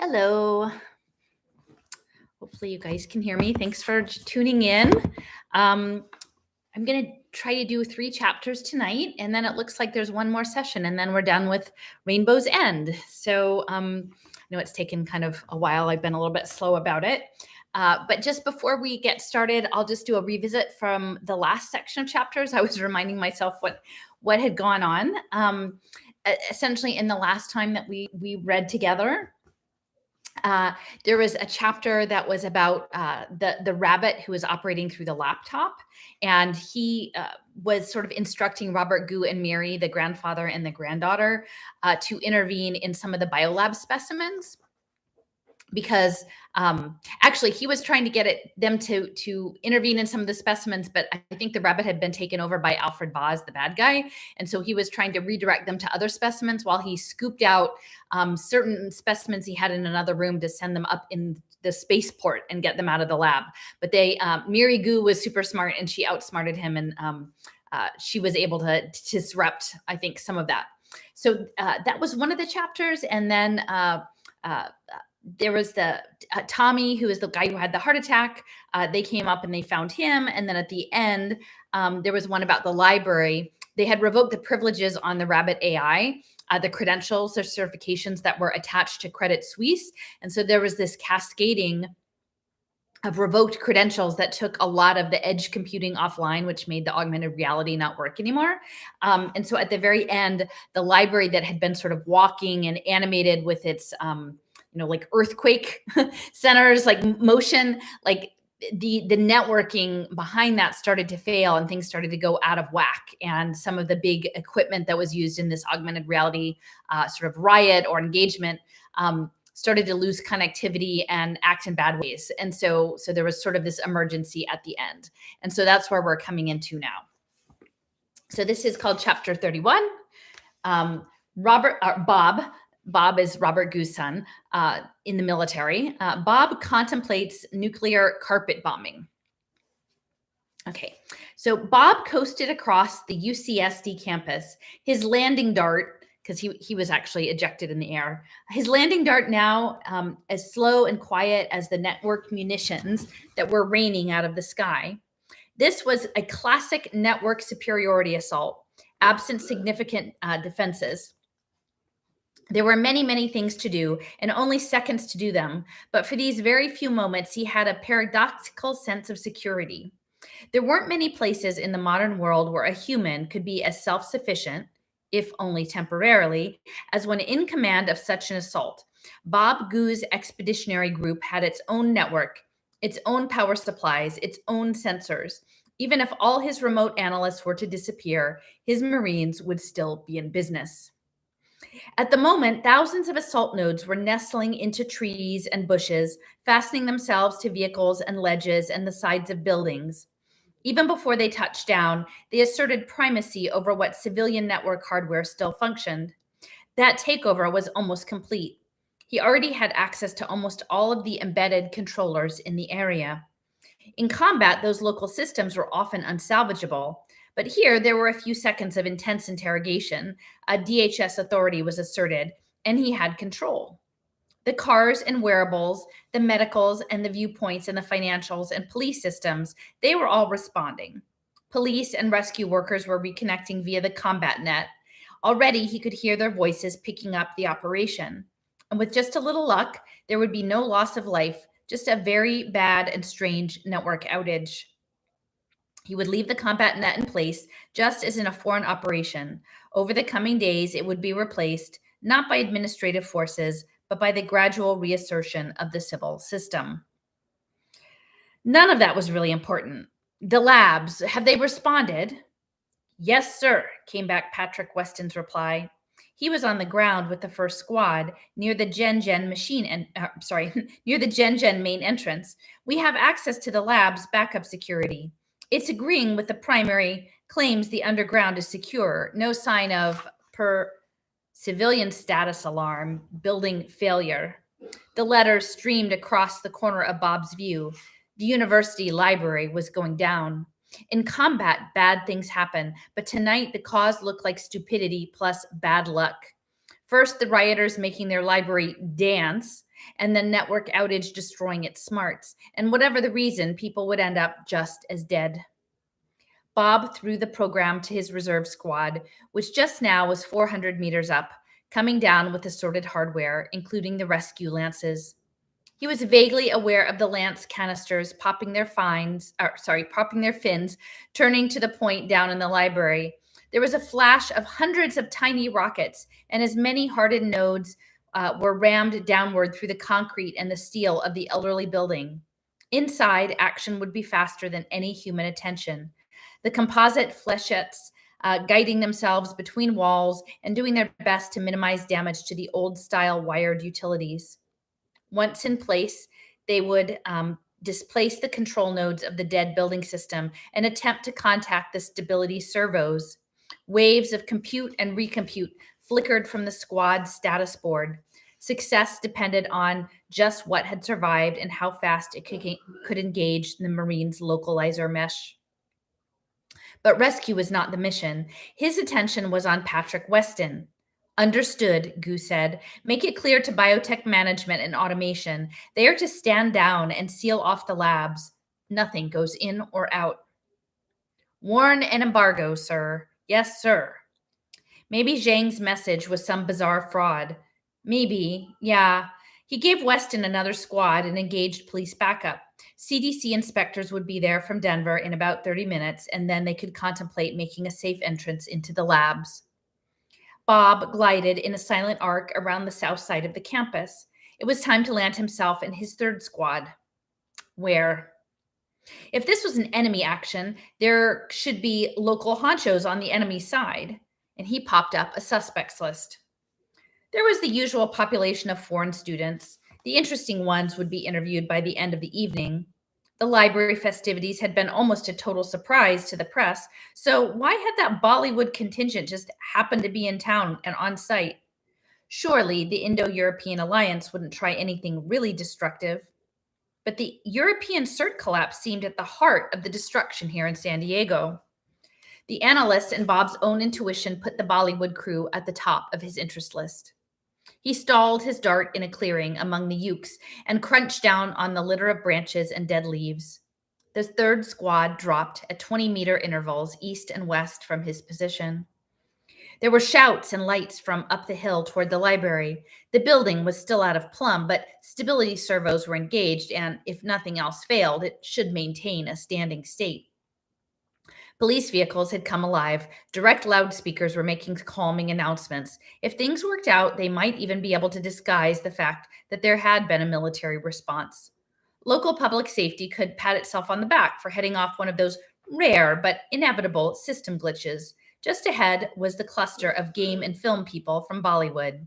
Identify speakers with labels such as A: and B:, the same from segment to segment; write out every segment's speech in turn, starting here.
A: Hello. Hopefully you guys can hear me. Thanks for tuning in. I'm going to try to do 3 chapters tonight, and then it looks like there's one more session, and then we're done with Rainbow's End. So I know it's taken kind of a while. I've been a little bit slow about it. But just before we get started, I'll just do a revisit from the last section of chapters. I was reminding myself what had gone on. Essentially, in the last time that we read together, there was a chapter that was about the rabbit who was operating through the laptop, and he was sort of instructing Robert Gu and Mary, the grandfather and the granddaughter, to intervene in some of the biolab specimens. Because actually he was trying to get them to intervene in some of the specimens, but I think the rabbit had been taken over by Alfred Vaz, the bad guy. And so he was trying to redirect them to other specimens while he scooped out certain specimens he had in another room to send them up in the spaceport and get them out of the lab. But Mary Gu was super smart, and she outsmarted him, and she was able to disrupt, I think, some of that. So that was one of the chapters. And then there was the Tommy, who is the guy who had the heart attack. They came up and they found him. And then at the end, there was one about the library. They had revoked the privileges on the Rabbit AI, the credentials or certifications that were attached to Credit Suisse. And so there was this cascading of revoked credentials that took a lot of the edge computing offline, which made the augmented reality not work anymore. And so at the very end, the library that had been sort of walking and animated with its like earthquake centers, like motion, like the networking behind that started to fail, and things started to go out of whack. And some of the big equipment that was used in this augmented reality sort of riot or engagement started to lose connectivity and act in bad ways. And so there was sort of this emergency at the end. And so that's where we're coming into now. So this is called chapter 31. Bob is Robert Gu's son in the military. Bob contemplates nuclear carpet bombing. Okay, so Bob coasted across the UCSD campus. His landing dart, because he was actually ejected in the air. His landing dart now as slow and quiet as the network munitions that were raining out of the sky. This was a classic network superiority assault, absent significant defenses. There were many, many things to do and only seconds to do them. But for these very few moments, he had a paradoxical sense of security. There weren't many places in the modern world where a human could be as self-sufficient, if only temporarily, as when in command of such an assault. Bob Gu's expeditionary group had its own network, its own power supplies, its own sensors. Even if all his remote analysts were to disappear, his Marines would still be in business. At the moment, thousands of assault nodes were nestling into trees and bushes, fastening themselves to vehicles and ledges and the sides of buildings. Even before they touched down, they asserted primacy over what civilian network hardware still functioned. That takeover was almost complete. He already had access to almost all of the embedded controllers in the area. In combat, those local systems were often unsalvageable. But here, there were a few seconds of intense interrogation. A DHS authority was asserted, and he had control. The cars and wearables, the medicals and the viewpoints and the financials and police systems, they were all responding. Police and rescue workers were reconnecting via the combat net. Already, he could hear their voices picking up the operation. And with just a little luck, there would be no loss of life, just a very bad and strange network outage. He would leave the combat net in place, just as in a foreign operation. Over the coming days, it would be replaced, not by administrative forces, but by the gradual reassertion of the civil system. None of that was really important. The labs, have they responded? Yes, sir, came back Patrick Weston's reply. He was on the ground with the first squad near the Gen near the Gen main entrance. We have access to the lab's backup security. It's agreeing with the primary, claims the underground is secure. No sign of civilian status alarm, building failure. The letters streamed across the corner of Bob's view. The university library was going down. In combat, bad things happen, but tonight the cause looked like stupidity plus bad luck. First, the rioters making their library dance, and the network outage destroying its smarts. And whatever the reason, people would end up just as dead. Bob threw the program to his reserve squad, which just now was 400 meters up, coming down with assorted hardware, including the rescue lances. He was vaguely aware of the lance canisters popping their fins, turning to the point down in the library. There was a flash of hundreds of tiny rockets, and as many hardened nodes were rammed downward through the concrete and the steel of the elderly building. Inside, action would be faster than any human attention. The composite flechettes guiding themselves between walls and doing their best to minimize damage to the old-style wired utilities. Once in place, they would displace the control nodes of the dead building system and attempt to contact the stability servos. Waves of compute and recompute flickered from the squad's status board. Success depended on just what had survived and how fast it could engage the Marines' localizer mesh. But rescue was not the mission. His attention was on Patrick Weston. Understood, Gu said. Make it clear to biotech management and automation. They are to stand down and seal off the labs. Nothing goes in or out. Warn and embargo, sir. Yes, sir. Maybe Zhang's message was some bizarre fraud. Maybe, yeah. He gave Weston another squad and engaged police backup. CDC inspectors would be there from Denver in about 30 minutes, and then they could contemplate making a safe entrance into the labs. Bob glided in a silent arc around the south side of the campus. It was time to land himself and his third squad. Where? If this was an enemy action, there should be local honchos on the enemy side. And he popped up a suspects list. There was the usual population of foreign students. The interesting ones would be interviewed by the end of the evening. The library festivities had been almost a total surprise to the press, so why had that Bollywood contingent just happened to be in town and on site? Surely the Indo-European alliance wouldn't try anything really destructive. But the European CERT collapse seemed at the heart of the destruction here in San Diego. The analyst and Bob's own intuition put the Bollywood crew at the top of his interest list. He stalled his dart in a clearing among the ukes and crunched down on the litter of branches and dead leaves. The third squad dropped at 20-meter intervals east and west from his position. There were shouts and lights from up the hill toward the library. The building was still out of plumb, but stability servos were engaged, and if nothing else failed, it should maintain a standing state. Police vehicles had come alive. Direct loudspeakers were making calming announcements. If things worked out, they might even be able to disguise the fact that there had been a military response. Local public safety could pat itself on the back for heading off one of those rare but inevitable system glitches. Just ahead was the cluster of game and film people from Bollywood.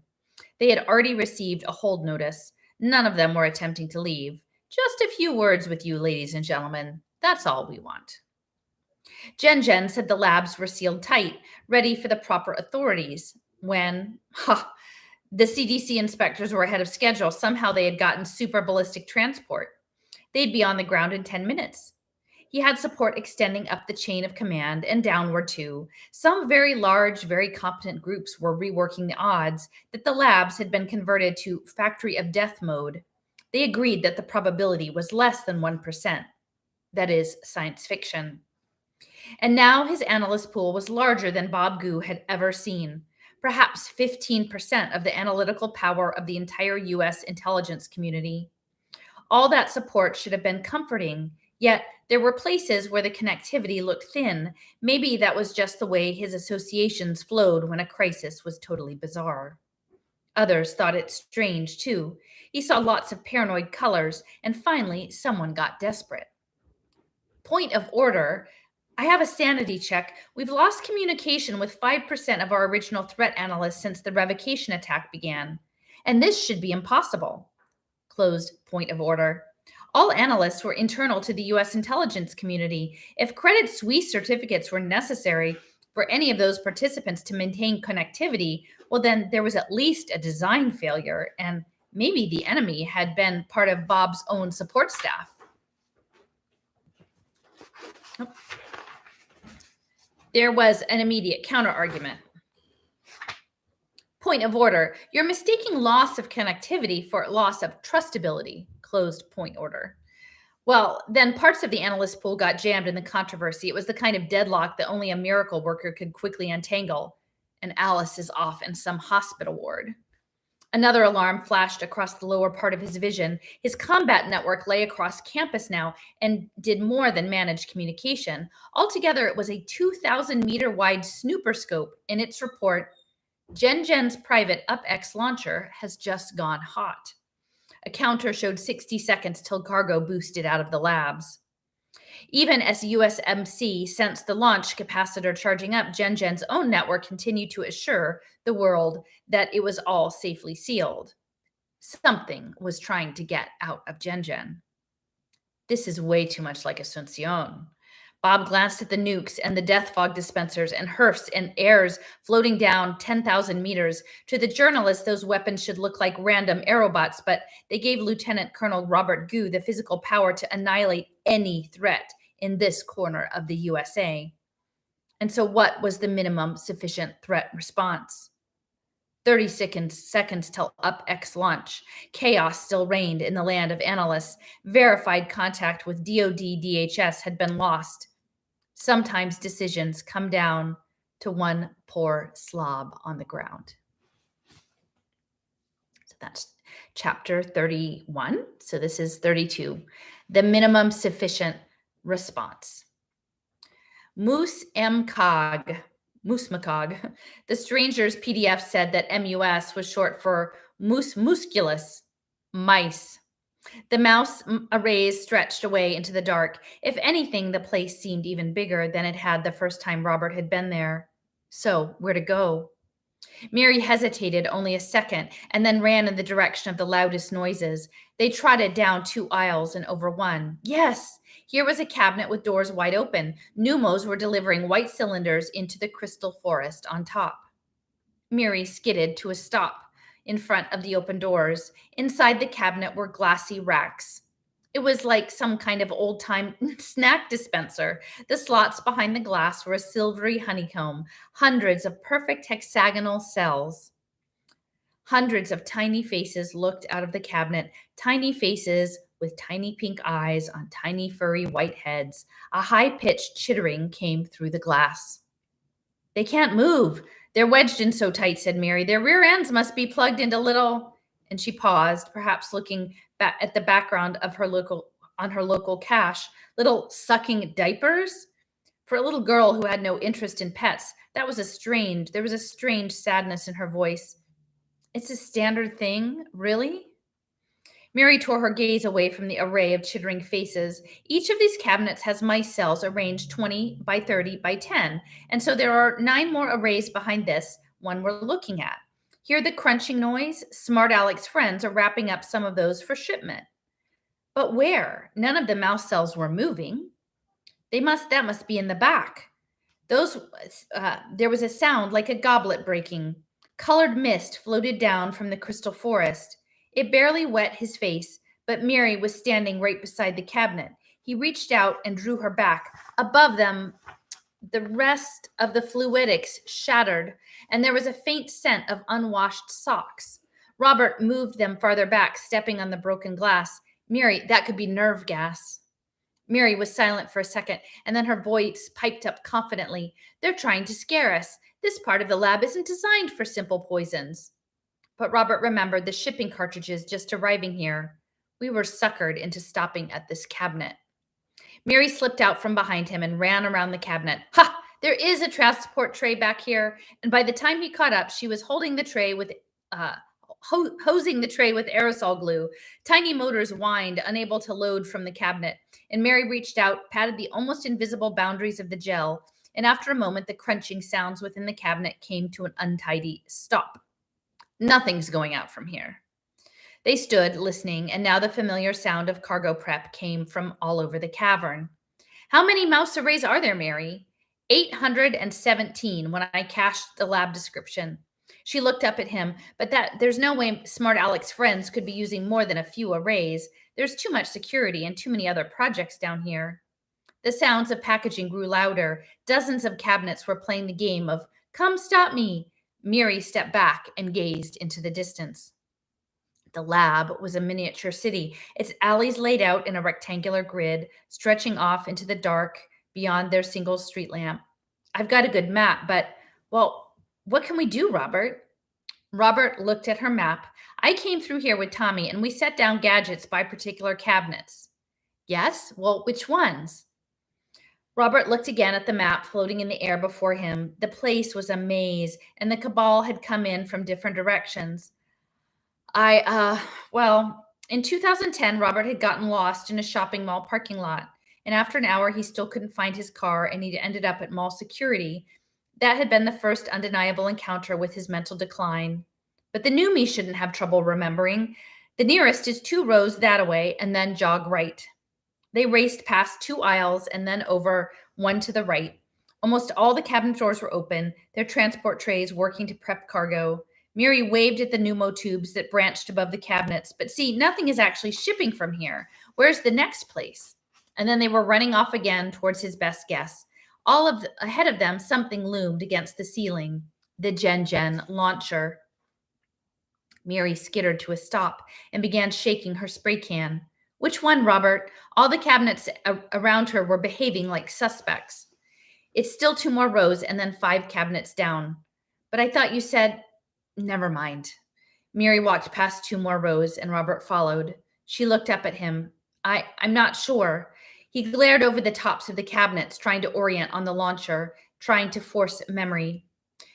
A: They had already received a hold notice. None of them were attempting to leave. Just a few words with you, ladies and gentlemen. That's all we want. Jen said the labs were sealed tight, ready for the proper authorities. When, the CDC inspectors were ahead of schedule. Somehow they had gotten super ballistic transport. They'd be on the ground in 10 minutes. He had support extending up the chain of command and downward too. Some very large, very competent groups were reworking the odds that the labs had been converted to factory of death mode. They agreed that the probability was less than 1%. That is science fiction. And now his analyst pool was larger than Bob Gu had ever seen. Perhaps 15% of the analytical power of the entire U.S. intelligence community. All that support should have been comforting, yet there were places where the connectivity looked thin. Maybe that was just the way his associations flowed when a crisis was totally bizarre. Others thought it strange, too. He saw lots of paranoid colors, and finally, someone got desperate. Point of order. I have a sanity check. We've lost communication with 5% of our original threat analysts since the revocation attack began. And this should be impossible. Closed point of order. All analysts were internal to the U.S. intelligence community. If Credit Suisse certificates were necessary for any of those participants to maintain connectivity, well, then there was at least a design failure, and maybe the enemy had been part of Bob's own support staff. Oh. There was an immediate counter-argument. Point of order. You're mistaking loss of connectivity for loss of trustability. Closed point order. Well, then parts of the analyst pool got jammed in the controversy. It was the kind of deadlock that only a miracle worker could quickly untangle. And Alice is off in some hospital ward. Another alarm flashed across the lower part of his vision. His combat network lay across campus now and did more than manage communication. Altogether, it was a 2,000-meter wide snooper scope. In its report, Gen's private UpX launcher has just gone hot. A counter showed 60 seconds till cargo boosted out of the labs. Even as USMC sensed the launch capacitor charging up, Gen's own network continued to assure the world that it was all safely sealed. Something was trying to get out of Gen. This is way too much like Asuncion. Bob glanced at the nukes and the death fog dispensers and HERFs and airs floating down 10,000 meters. To the journalists, those weapons should look like random aerobots, but they gave Lieutenant Colonel Robert Gu the physical power to annihilate any threat in this corner of the USA. And so what was the minimum sufficient threat response? 30 seconds till UpX launch. Chaos still reigned in the land of analysts. Verified contact with DoD DHS had been lost. Sometimes decisions come down to one poor slob on the ground. So that's chapter 31. So this is 32. The minimum sufficient response. Moose Makog, the stranger's PDF said that MUS was short for mus musculus, mice. The mouse arrays stretched away into the dark. If anything, the place seemed even bigger than it had the first time Robert had been there. So, where to go? Mary hesitated only a second and then ran in the direction of the loudest noises. They trotted down 2 aisles and over one. Yes, here was a cabinet with doors wide open. Pneumos were delivering white cylinders into the crystal forest on top. Mary skidded to a stop in front of the open doors. Inside the cabinet were glassy racks. It was like some kind of old-time snack dispenser. The slots behind the glass were a silvery honeycomb, hundreds of perfect hexagonal cells. Hundreds of tiny faces looked out of the cabinet, tiny faces with tiny pink eyes on tiny furry white heads. A high-pitched chittering came through the glass. They can't move. They're wedged in so tight, said Mary. Their rear ends must be plugged into little... And she paused, perhaps looking back at the background of her local cache. Little sucking diapers? For a little girl who had no interest in pets, there was a strange sadness in her voice. It's a standard thing, really? Mary tore her gaze away from the array of chittering faces. Each of these cabinets has mice cells arranged 20 by 30 by 10. And so there are 9 more arrays behind this one we're looking at. Hear the crunching noise? Smart Alec's friends are wrapping up some of those for shipment. But where? None of the mouse cells were moving. That must be in the back. There was a sound like a goblet breaking. Colored mist floated down from the crystal forest. It barely wet his face, but Mary was standing right beside the cabinet. He reached out and drew her back. Above them, the rest of the fluidics shattered, and there was a faint scent of unwashed socks. Robert moved them farther back, stepping on the broken glass. Mary, that could be nerve gas. Mary was silent for a second, and then her voice piped up confidently. They're trying to scare us. This part of the lab isn't designed for simple poisons. But Robert remembered the shipping cartridges just arriving here. We were suckered into stopping at this cabinet. Mary slipped out from behind him and ran around the cabinet. Ha! There is a transport tray back here. And by the time he caught up, she was holding the tray with, hosing the tray with aerosol glue. Tiny motors whined, unable to load from the cabinet. And Mary reached out, patted the almost invisible boundaries of the gel. And after a moment, the crunching sounds within the cabinet came to an untidy stop. Nothing's going out from here. They stood, listening, and now the familiar sound of cargo prep came from all over the cavern. How many mouse arrays are there, Mary? 817 when I cached the lab description. She looked up at him, but there's no way Smart Alec's friends could be using more than a few arrays. There's too much security and too many other projects down here. The sounds of packaging grew louder. Dozens of cabinets were playing the game of "Come stop me." Miri stepped back and gazed into the distance. The lab was a miniature city, its alleys laid out in a rectangular grid, stretching off into the dark beyond their single street lamp. I've got a good map, but, well, what can we do, Robert? Robert looked at her map. I came through here with Tommy and we set down gadgets by particular cabinets. Yes? Well, which ones? Robert looked again at the map floating in the air before him. The place was a maze, and the cabal had come in from different directions. Well, in 2010, Robert had gotten lost in a shopping mall parking lot. And after an hour, he still couldn't find his car and he ended up at mall security. That had been the first undeniable encounter with his mental decline. But the new me shouldn't have trouble remembering. The nearest is 2 rows that away and then jog right. They raced past 2 aisles and then over one to the right. Almost all the cabinet doors were open, their transport trays working to prep cargo. Miri waved at the pneumo tubes that branched above the cabinets. But see, nothing is actually shipping from here. Where's the next place? And then they were running off again towards his best guess. Ahead of them, something loomed against the ceiling. The Gen launcher. Miri skittered to a stop and began shaking her spray can. Which one, Robert? All the cabinets around her were behaving like suspects. It's still 2 more rows and then 5 cabinets down. But I thought you said... Never mind. Miri walked past 2 more rows and Robert followed. She looked up at him. I'm not sure. He glared over the tops of the cabinets, trying to orient on the launcher, trying to force memory.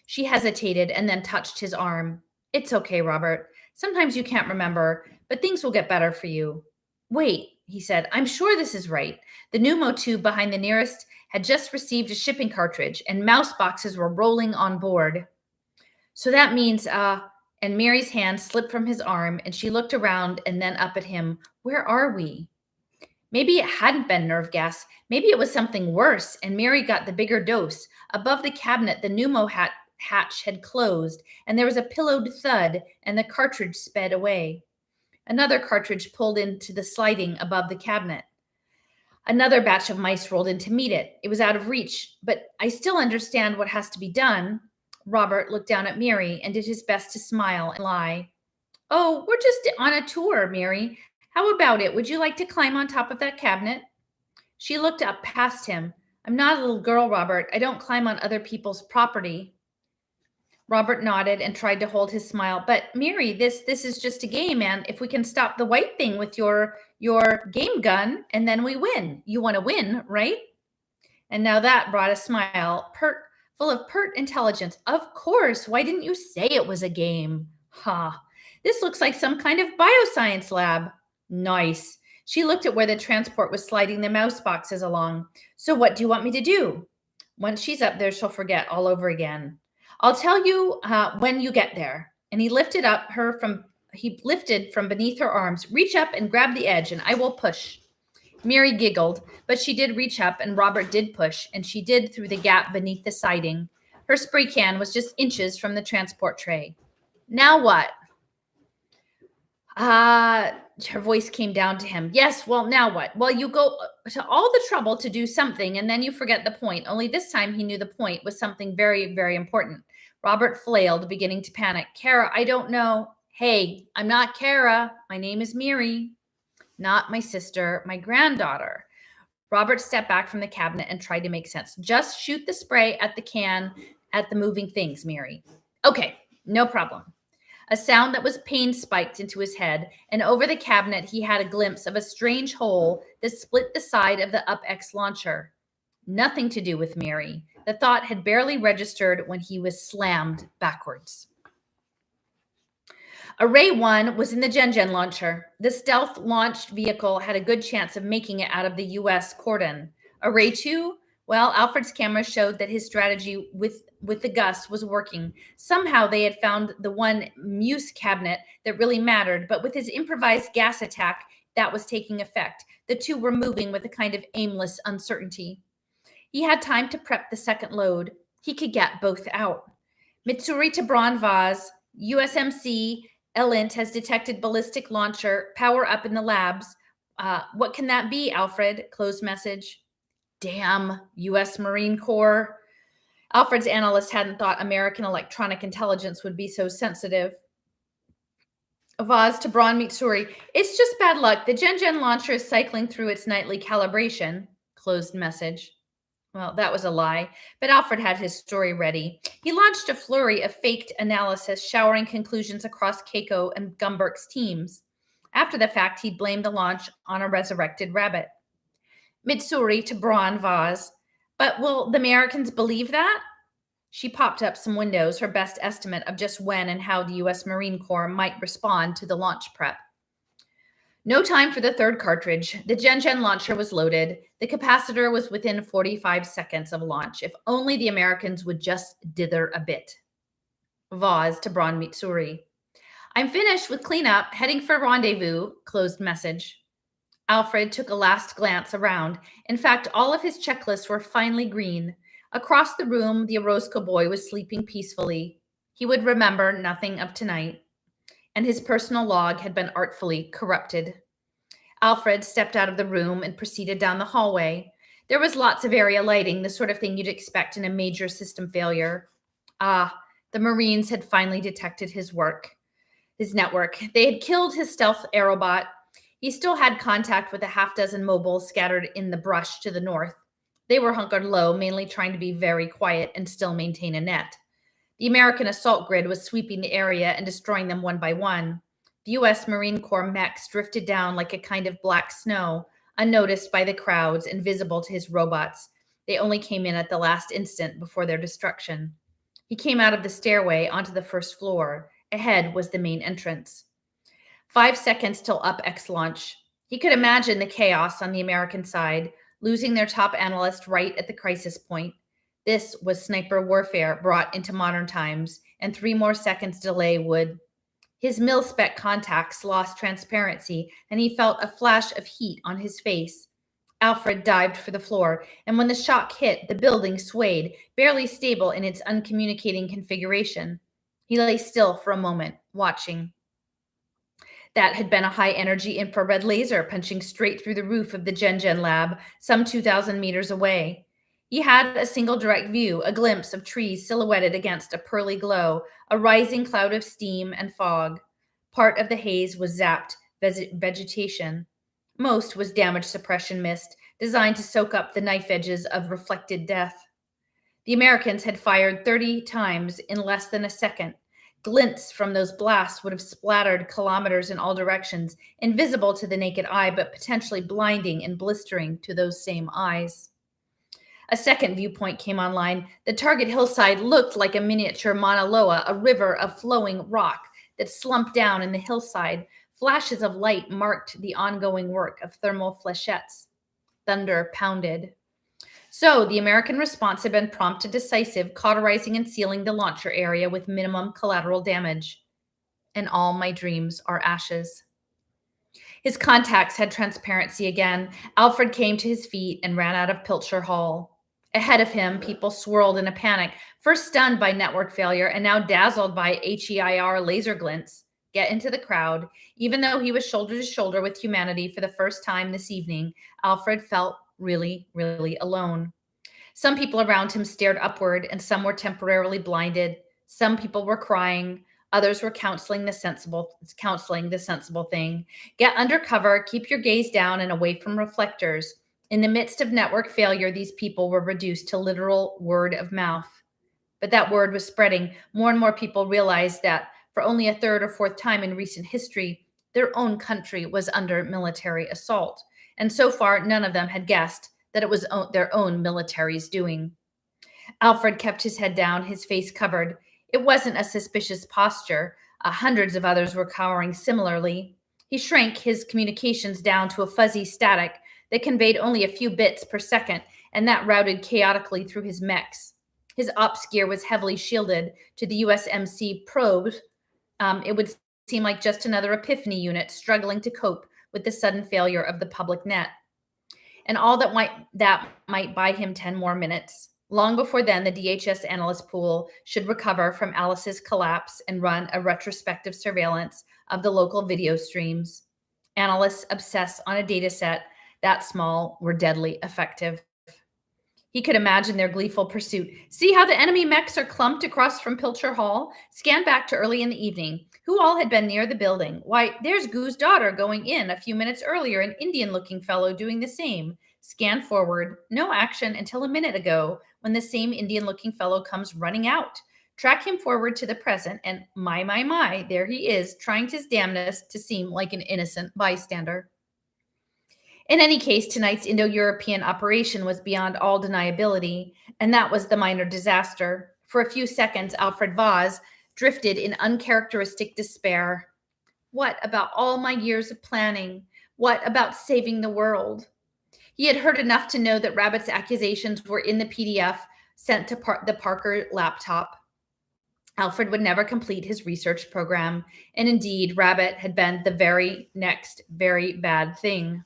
A: She hesitated and then touched his arm. It's okay, Robert. Sometimes you can't remember, but things will get better for you. Wait, he said. I'm sure this is right. The pneumo tube behind the nearest had just received a shipping cartridge, and mouse boxes were rolling on board. So that means, and Mary's hand slipped from his arm, and she looked around and then up at him. Where are we? Maybe it hadn't been nerve gas. Maybe it was something worse, and Mary got the bigger dose. Above the cabinet, the pneumo hatch had closed, and there was a pillowed thud, and the cartridge sped away. Another cartridge pulled into the sliding above the cabinet. Another batch of mice rolled in to meet it. It was out of reach, but I still understand what has to be done. Robert looked down at Mary and did his best to smile and lie. Oh, we're just on a tour, Mary. How about it? Would you like to climb on top of that cabinet? She looked up past him. I'm not a little girl, Robert. I don't climb on other people's property. Robert nodded and tried to hold his smile. But Mary, this is just a game, and if we can stop the white thing with your game gun, and then we win. You want to win, right? And now that brought a smile, full of pert intelligence. Of course. Why didn't you say it was a game? Ha. This looks like some kind of bioscience lab. Nice. She looked at where the transport was sliding the mouse boxes along. So what do you want me to do? Once she's up there, she'll forget all over again. I'll tell you when you get there. And he lifted from beneath her arms. Reach up and grab the edge, and I will push. Mary giggled, but she did reach up, and Robert did push, and she did through the gap beneath the siding. Her spray can was just inches from the transport tray. Now what? Her voice came down to him. Yes, well, now what? Well, you go to all the trouble to do something, and then you forget the point. Only this time he knew the point was something very, very important. Robert flailed, beginning to panic. Kara, I don't know. Hey, I'm not Kara. My name is Miri. Not my sister, my granddaughter. Robert stepped back from the cabinet and tried to make sense. Just shoot the spray at the can, at the moving things, Miri. Okay, no problem. A sound that was pain spiked into his head, and over the cabinet he had a glimpse of a strange hole that split the side of the UpX launcher. Nothing to do with Miri. The thought had barely registered when he was slammed backwards. Array 1 was in the Gen launcher. The stealth launched vehicle had a good chance of making it out of the U.S. cordon. Array 2, well, Alfred's camera showed that his strategy with the Gus was working. Somehow they had found the one Muse cabinet that really mattered, but with his improvised gas attack, that was taking effect. The two were moving with a kind of aimless uncertainty. He had time to prep the second load. He could get both out. Mitsuri to Braun Vaz, USMC, Elint has detected ballistic launcher, power up in the labs. What can that be, Alfred? Closed message. Damn, U.S. Marine Corps. Alfred's analysts hadn't thought American electronic intelligence would be so sensitive. Vaz to Braun Mitsuri. It's just bad luck. The Gen launcher is cycling through its nightly calibration. Closed message. Well, that was a lie, but Alfred had his story ready. He launched a flurry of faked analysis, showering conclusions across Keiko and Gumberk's teams. After the fact, he'd blamed the launch on a resurrected rabbit. Mitsuri to Braun Vaz. But will the Americans believe that? She popped up some windows, her best estimate of just when and how the U.S. Marine Corps might respond to the launch prep. No time for the third cartridge. The Gen launcher was loaded. The capacitor was within 45 seconds of launch. If only the Americans would just dither a bit. Vaz to Braun Mitsuri. I'm finished with cleanup, heading for rendezvous. Closed message. Alfred took a last glance around. In fact, all of his checklists were finally green. Across the room, the Orozco boy was sleeping peacefully. He would remember nothing of tonight, and his personal log had been artfully corrupted. Alfred stepped out of the room and proceeded down the hallway. There was lots of area lighting, the sort of thing you'd expect in a major system failure. The Marines had finally detected his network. They had killed his stealth aerobot. He still had contact with a half dozen mobiles scattered in the brush to the north. They were hunkered low, mainly trying to be very quiet and still maintain a net. The American assault grid was sweeping the area and destroying them one by one. The U.S. Marine Corps mechs drifted down like a kind of black snow, unnoticed by the crowds, invisible to his robots. They only came in at the last instant before their destruction. He came out of the stairway onto the first floor. Ahead was the main entrance. 5 seconds till UpX launch. He could imagine the chaos on the American side, losing their top analyst right at the crisis point. This was sniper warfare brought into modern times, and 3 more seconds delay would. His mil-spec contacts lost transparency, and he felt a flash of heat on his face. Alfred dived for the floor, and when the shock hit, the building swayed, barely stable in its uncommunicating configuration. He lay still for a moment, watching. That had been a high-energy infrared laser punching straight through the roof of the Gen lab, some 2,000 meters away. He had a single direct view, a glimpse of trees silhouetted against a pearly glow, a rising cloud of steam and fog. Part of the haze was zapped vegetation. Most was damage suppression mist, designed to soak up the knife edges of reflected death. The Americans had fired 30 times in less than a second. Glints from those blasts would have splattered kilometers in all directions, invisible to the naked eye, but potentially blinding and blistering to those same eyes. A second viewpoint came online. The target hillside looked like a miniature Mauna Loa, a river of flowing rock that slumped down in the hillside. Flashes of light marked the ongoing work of thermal flechettes. Thunder pounded. So the American response had been prompt and decisive, cauterizing and sealing the launcher area with minimum collateral damage. And all my dreams are ashes. His contacts had transparency again. Alfred came to his feet and ran out of Pilcher Hall. Ahead of him, people swirled in a panic, first stunned by network failure and now dazzled by HEIR laser glints. Get into the crowd. Even though he was shoulder to shoulder with humanity for the first time this evening, Alfred felt really, really alone. Some people around him stared upward, and some were temporarily blinded. Some people were crying. Others were counseling the sensible thing. Get under cover, keep your gaze down and away from reflectors. In the midst of network failure, these people were reduced to literal word of mouth. But that word was spreading. More and more people realized that for only a third or fourth time in recent history, their own country was under military assault. And so far, none of them had guessed that it was their own military's doing. Alfred kept his head down, his face covered. It wasn't a suspicious posture. Hundreds of others were cowering similarly. He shrank his communications down to a fuzzy static that conveyed only a few bits per second, and that routed chaotically through his mechs. His ops gear was heavily shielded. To the USMC probes, it would seem like just another Epiphany unit struggling to cope with the sudden failure of the public net. And all that might buy him 10 more minutes. Long before then, the DHS analyst pool should recover from Alice's collapse and run a retrospective surveillance of the local video streams. Analysts obsess on a data set that small were deadly effective. He could imagine their gleeful pursuit. See how the enemy mechs are clumped across from Pilcher Hall? Scan back to early in the evening. Who all had been near the building? Why, there's Goo's daughter going in a few minutes earlier, an Indian-looking fellow doing the same. Scan forward. No action until a minute ago, when the same Indian-looking fellow comes running out. Track him forward to the present, and my, there he is, trying his damnedest to seem like an innocent bystander. In any case, tonight's Indo-European operation was beyond all deniability, and that was the minor disaster. For a few seconds, Alfred Vaz drifted in uncharacteristic despair. What about all my years of planning? What about saving the world? He had heard enough to know that Rabbit's accusations were in the PDF sent to the Parker laptop. Alfred would never complete his research program, and indeed, Rabbit had been the very next very bad thing.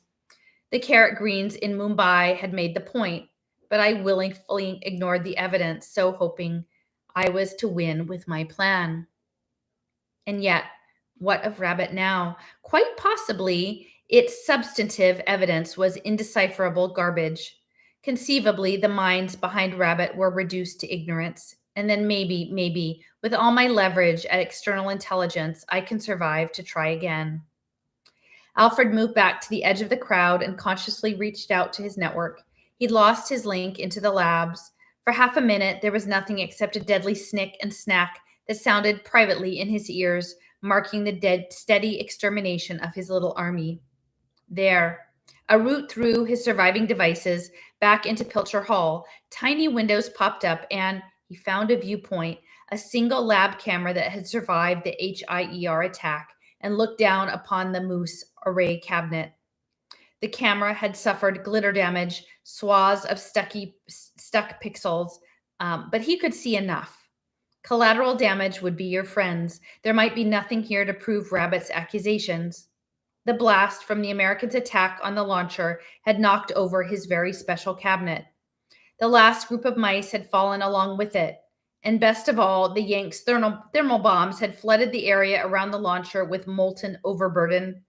A: The carrot greens in Mumbai had made the point, but I willingly ignored the evidence, so hoping I was to win with my plan. And yet, what of Rabbit now? Quite possibly, its substantive evidence was indecipherable garbage. Conceivably, the minds behind Rabbit were reduced to ignorance. And then maybe, with all my leverage at external intelligence, I can survive to try again. Alfred moved back to the edge of the crowd and consciously reached out to his network. He'd lost his link into the labs. For half a minute, there was nothing except a deadly snick and snack that sounded privately in his ears, marking the steady extermination of his little army. There, a route through his surviving devices back into Pilcher Hall. Tiny windows popped up, and he found a viewpoint, a single lab camera that had survived the HIER attack, and looked down upon the Moose array cabinet. The camera had suffered glitter damage, swaths of stuck pixels, but he could see enough. Collateral damage would be your friends. There might be nothing here to prove Rabbit's accusations. The blast from the Americans' attack on the launcher had knocked over his very special cabinet. The last group of mice had fallen along with it. And best of all, the Yanks' thermal bombs had flooded the area around the launcher with molten overburden.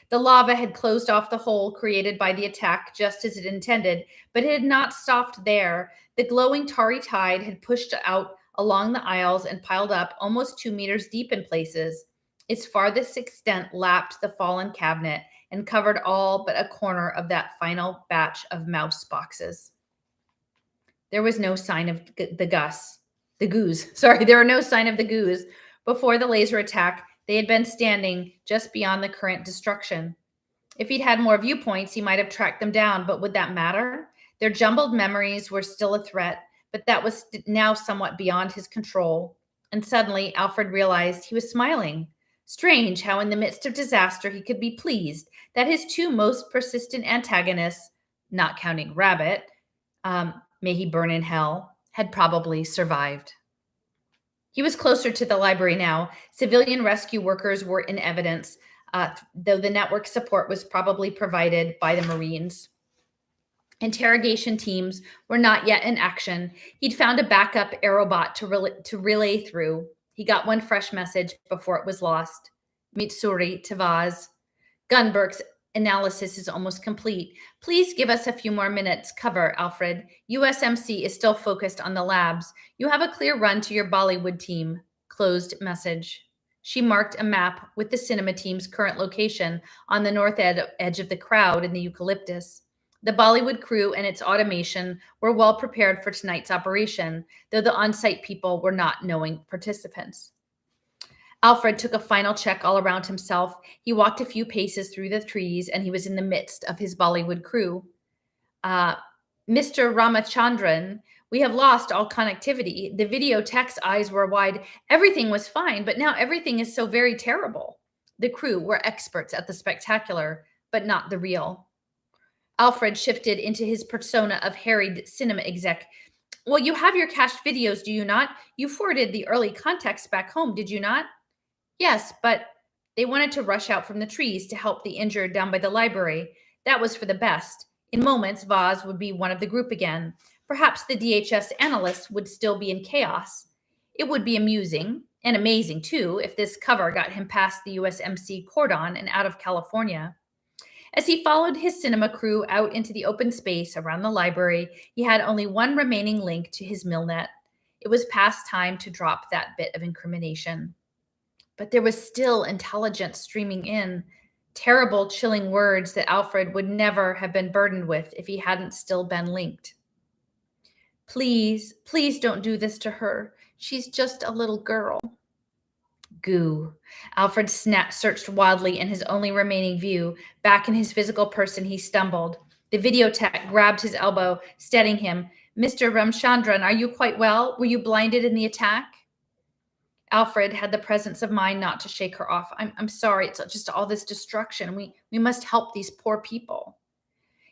A: The lava had closed off the hole created by the attack just as it intended, but it had not stopped there. The glowing tarry tide had pushed out along the aisles and piled up almost 2 meters deep in places. Its farthest extent lapped the fallen cabinet and covered all but a corner of that final batch of mouse boxes. There was no sign of the goose. There were no sign of the goose. Before the laser attack, they had been standing just beyond the current destruction. If he'd had more viewpoints, he might have tracked them down, but would that matter? Their jumbled memories were still a threat, but that was now somewhat beyond his control. And suddenly, Alfred realized he was smiling. Strange how in the midst of disaster he could be pleased that his two most persistent antagonists, not counting Rabbit, may he burn in hell, had probably survived. He was closer to the library now. Civilian rescue workers were in evidence, though the network support was probably provided by the Marines. Interrogation teams were not yet in action. He'd found a backup aerobot to relay through. He got one fresh message before it was lost. Mitsuri to Vaz. Gunberg's analysis is almost complete. Please give us a few more minutes. Cover, Alfred. USMC is still focused on the labs. You have a clear run to your Bollywood team. Closed message. She marked a map with the cinema team's current location on the north edge of the crowd in the eucalyptus. The Bollywood crew and its automation were well prepared for tonight's operation, though the on-site people were not knowing participants. Alfred took a final check all around himself. He walked a few paces through the trees, and he was in the midst of his Bollywood crew. Mr. Ramachandran, we have lost all connectivity. The video tech's eyes were wide. Everything was fine, but now everything is so very terrible. The crew were experts at the spectacular, but not the real. Alfred shifted into his persona of harried cinema exec. Well, you have your cached videos, do you not? You forwarded the early context back home, did you not? Yes, but they wanted to rush out from the trees to help the injured down by the library. That was for the best. In moments, Vaz would be one of the group again. Perhaps the DHS analysts would still be in chaos. It would be amusing, and amazing too, if this cover got him past the USMC cordon and out of California. As he followed his cinema crew out into the open space around the library, he had only one remaining link to his mill net. It was past time to drop that bit of incrimination. But there was still intelligence streaming in, terrible, chilling words that Alfred would never have been burdened with if he hadn't still been linked. Please, please don't do this to her. She's just a little girl. Goo. Alfred searched wildly in his only remaining view. Back in his physical person, he stumbled. The video tech grabbed his elbow, steadying him. Mr. Ramchandran, are you quite well? Were you blinded in the attack? Alfred had the presence of mind not to shake her off. I'm sorry. It's just all this destruction. We must help these poor people.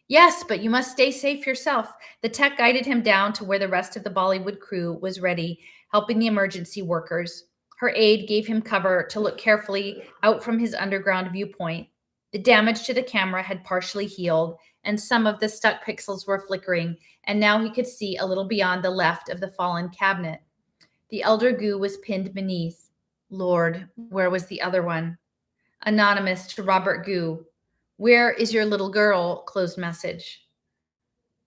A: Yes, but you must stay safe yourself. The tech guided him down to where the rest of the Bollywood crew was ready, helping the emergency workers. Her aide gave him cover to look carefully out from his underground viewpoint. The damage to the camera had partially healed, and some of the stuck pixels were flickering, and now he could see a little beyond the left of the fallen cabinet. The elder Gu was pinned beneath. Lord, where was the other one? Anonymous to Robert Gu. Where is your little girl? Closed message.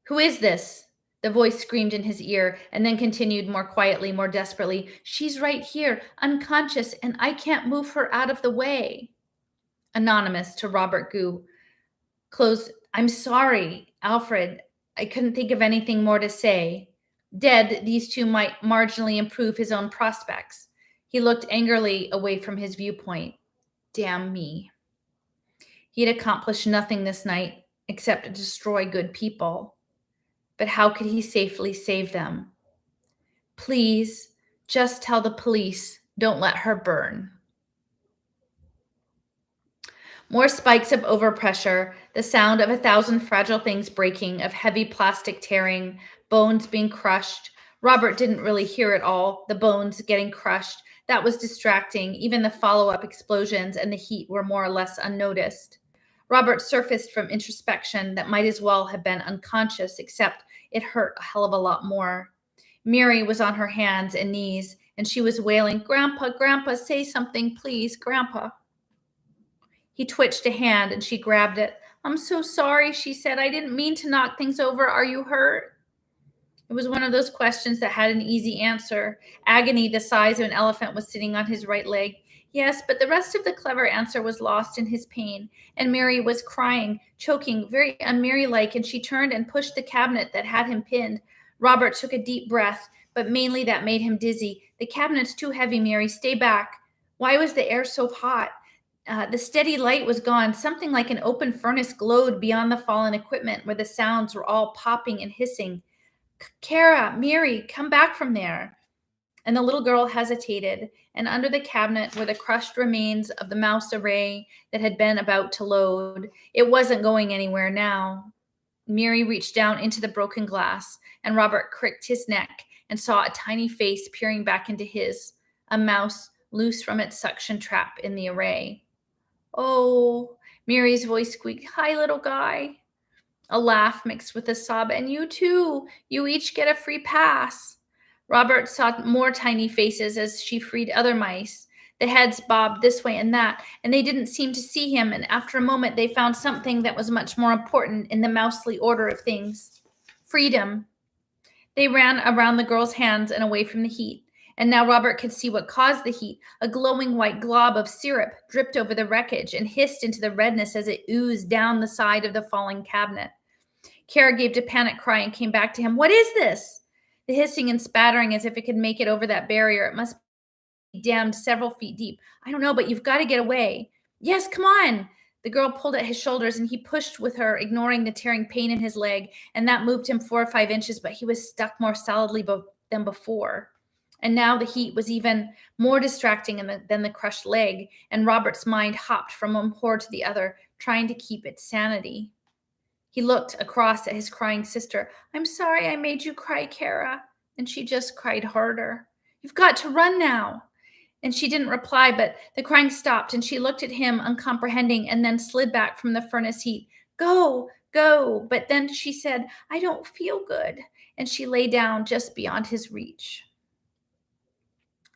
A: Who is this? The voice screamed in his ear and then continued more quietly, more desperately. She's right here, unconscious, and I can't move her out of the way. Anonymous to Robert Gu. Closed. I'm sorry, Alfred. I couldn't think of anything more to say. Dead, these two might marginally improve his own prospects. He looked angrily away from his viewpoint. Damn me. He had accomplished nothing this night except destroy good people. But how could he safely save them? Please, just tell the police, don't let her burn. More spikes of overpressure, the sound of 1,000 fragile things breaking, of heavy plastic tearing, bones being crushed. Robert didn't really hear it all, the bones getting crushed. That was distracting. Even the follow-up explosions and the heat were more or less unnoticed. Robert surfaced from introspection that might as well have been unconscious, except it hurt a hell of a lot more. Mary was on her hands and knees, and she was wailing, Grandpa, Grandpa, say something, please, Grandpa. He twitched a hand and she grabbed it. I'm so sorry, she said. I didn't mean to knock things over. Are you hurt? It was one of those questions that had an easy answer. Agony the size of an elephant was sitting on his right leg. Yes, but the rest of the clever answer was lost in his pain. And Mary was crying, choking, very un-Mary-like, and she turned and pushed the cabinet that had him pinned. Robert took a deep breath, but mainly that made him dizzy. The cabinet's too heavy, Mary. Stay back. Why was the air so hot? The steady light was gone. Something like an open furnace glowed beyond the fallen equipment where the sounds were all popping and hissing. Kara, Mary, come back from there. And the little girl hesitated, and under the cabinet were the crushed remains of the mouse array that had been about to load. It wasn't going anywhere now. Mary reached down into the broken glass, and Robert cricked his neck and saw a tiny face peering back into his, a mouse loose from its suction trap in the array. Oh, Mary's voice squeaked, hi, little guy. A laugh mixed with a sob, and you too, you each get a free pass. Robert saw more tiny faces as she freed other mice. The heads bobbed this way and that, and they didn't seem to see him, and after a moment they found something that was much more important in the mousely order of things. Freedom. They ran around the girl's hands and away from the heat. And now Robert could see what caused the heat. A glowing white glob of syrup dripped over the wreckage and hissed into the redness as it oozed down the side of the falling cabinet. Kara gave a panic cry and came back to him. What is this? The hissing and spattering as if it could make it over that barrier. It must be damned several feet deep. I don't know, but you've got to get away. Yes, come on. The girl pulled at his shoulders and he pushed with her, ignoring the tearing pain in his leg, and that moved him 4 or 5 inches, but he was stuck more solidly than before. And now the heat was even more distracting than the crushed leg, and Robert's mind hopped from one horror to the other, trying to keep its sanity. He looked across at his crying sister. I'm sorry I made you cry, Kara. And she just cried harder. You've got to run now. And she didn't reply, but the crying stopped, and she looked at him uncomprehending and then slid back from the furnace heat. Go, go. But then she said, I don't feel good. And she lay down just beyond his reach.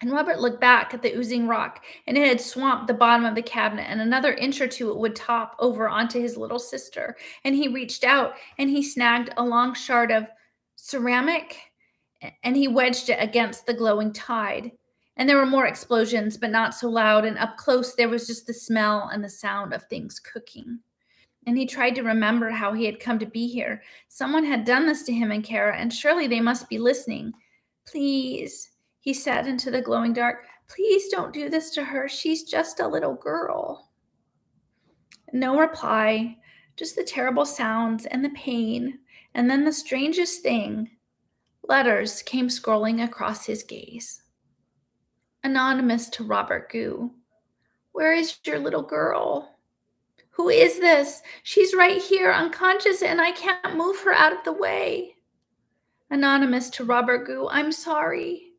A: And Robert looked back at the oozing rock, and it had swamped the bottom of the cabinet, and another inch or two it would top over onto his little sister. And he reached out and he snagged a long shard of ceramic and he wedged it against the glowing tide. And there were more explosions, but not so loud. And up close, there was just the smell and the sound of things cooking. And he tried to remember how he had come to be here. Someone had done this to him and Kara, and surely they must be listening. Please, he said into the glowing dark, please don't do this to her. She's just a little girl. No reply, just the terrible sounds and the pain. And then the strangest thing, letters came scrolling across his gaze. Anonymous to Robert Goo. Where is your little girl? Who is this? She's right here, unconscious, and I can't move her out of the way. Anonymous to Robert Goo. I'm sorry.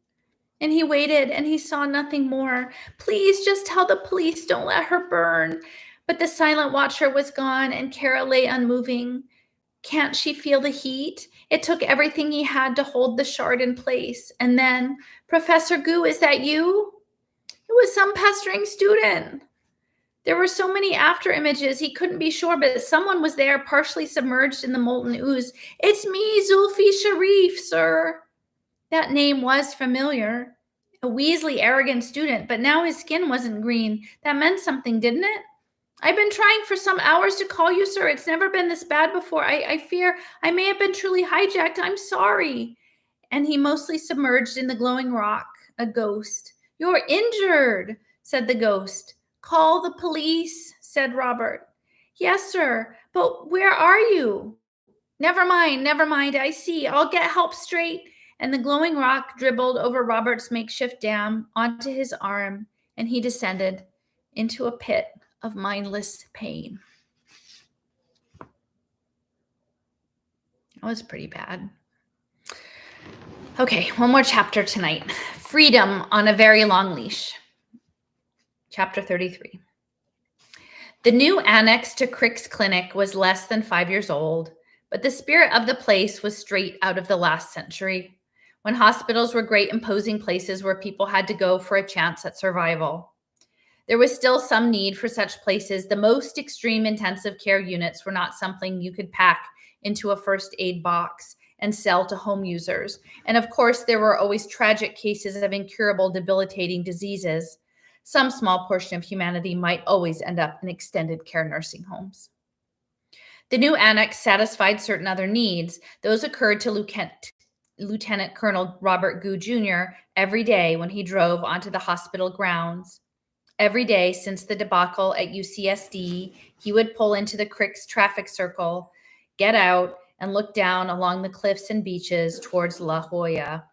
A: And he waited and he saw nothing more. Please just tell the police, don't let her burn. But the silent watcher was gone and Kara lay unmoving. Can't she feel the heat? It took everything he had to hold the shard in place. And then, Professor Goo, is that you? It was some pestering student. There were so many after images, he couldn't be sure, but someone was there, partially submerged in the molten ooze. It's me, Zulfi Sharif, sir. That name was familiar. A Weasley arrogant student, but now his skin wasn't green. That meant something, didn't it? I've been trying for some hours to call you, sir. It's never been this bad before. I fear I may have been truly hijacked. I'm sorry. And he mostly submerged in the glowing rock, a ghost. You're injured, said the ghost. Call the police, said Robert. Yes, sir, but where are you? Never mind, I see. I'll get help straight. And the glowing rock dribbled over Robert's makeshift dam onto his arm, and he descended into a pit of mindless pain. That was pretty bad. Okay, one more chapter tonight. Freedom on a very long leash. Chapter 33. The new annex to Crick's clinic was less than 5 years old, but the spirit of the place was straight out of the last century, when hospitals were great imposing places where people had to go for a chance at survival. There was still some need for such places. The most extreme intensive care units were not something you could pack into a first aid box and sell to home users. And of course, there were always tragic cases of incurable, debilitating diseases. Some small portion of humanity might always end up in extended care nursing homes. The new annex satisfied certain other needs. Those occurred to Lieutenant Colonel Robert Goo Jr. every day when he drove onto the hospital grounds. Every day since the debacle at UCSD, he would pull into the Crick's traffic circle, get out, and look down along the cliffs and beaches towards La Jolla.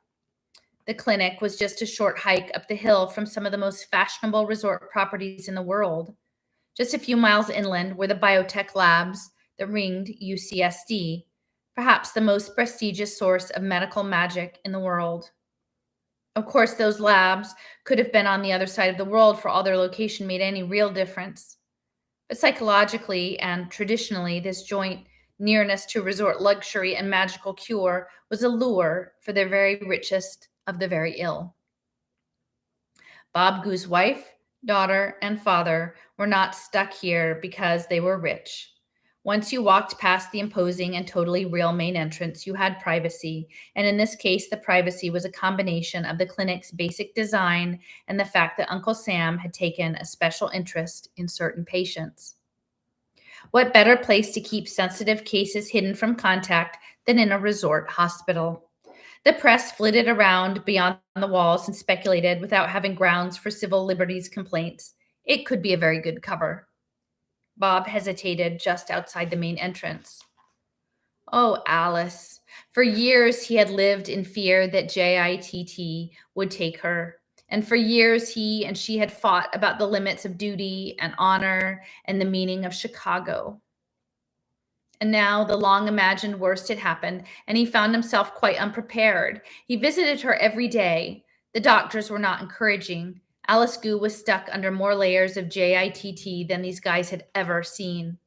A: The clinic was just a short hike up the hill from some of the most fashionable resort properties in the world. Just a few miles inland were the biotech labs that ringed UCSD, perhaps the most prestigious source of medical magic in the world. Of course, those labs could have been on the other side of the world for all their location made any real difference. But psychologically and traditionally, this joint nearness to resort luxury and magical cure was a lure for the very richest of the very ill. Bob Goo's wife, daughter, and father were not stuck here because they were rich. Once you walked past the imposing and totally real main entrance, you had privacy. And in this case, the privacy was a combination of the clinic's basic design and the fact that Uncle Sam had taken a special interest in certain patients. What better place to keep sensitive cases hidden from contact than in a resort hospital? The press flitted around beyond the walls and speculated without having grounds for civil liberties complaints. It could be a very good cover. Bob hesitated just outside the main entrance. Oh, Alice. For years he had lived in fear that JITT would take her. And for years he and she had fought about the limits of duty and honor and the meaning of Chicago. And now the long imagined worst had happened, and he found himself quite unprepared. He visited her every day. The doctors were not encouraging. Alice Goo was stuck under more layers of JITT than these guys had ever seen.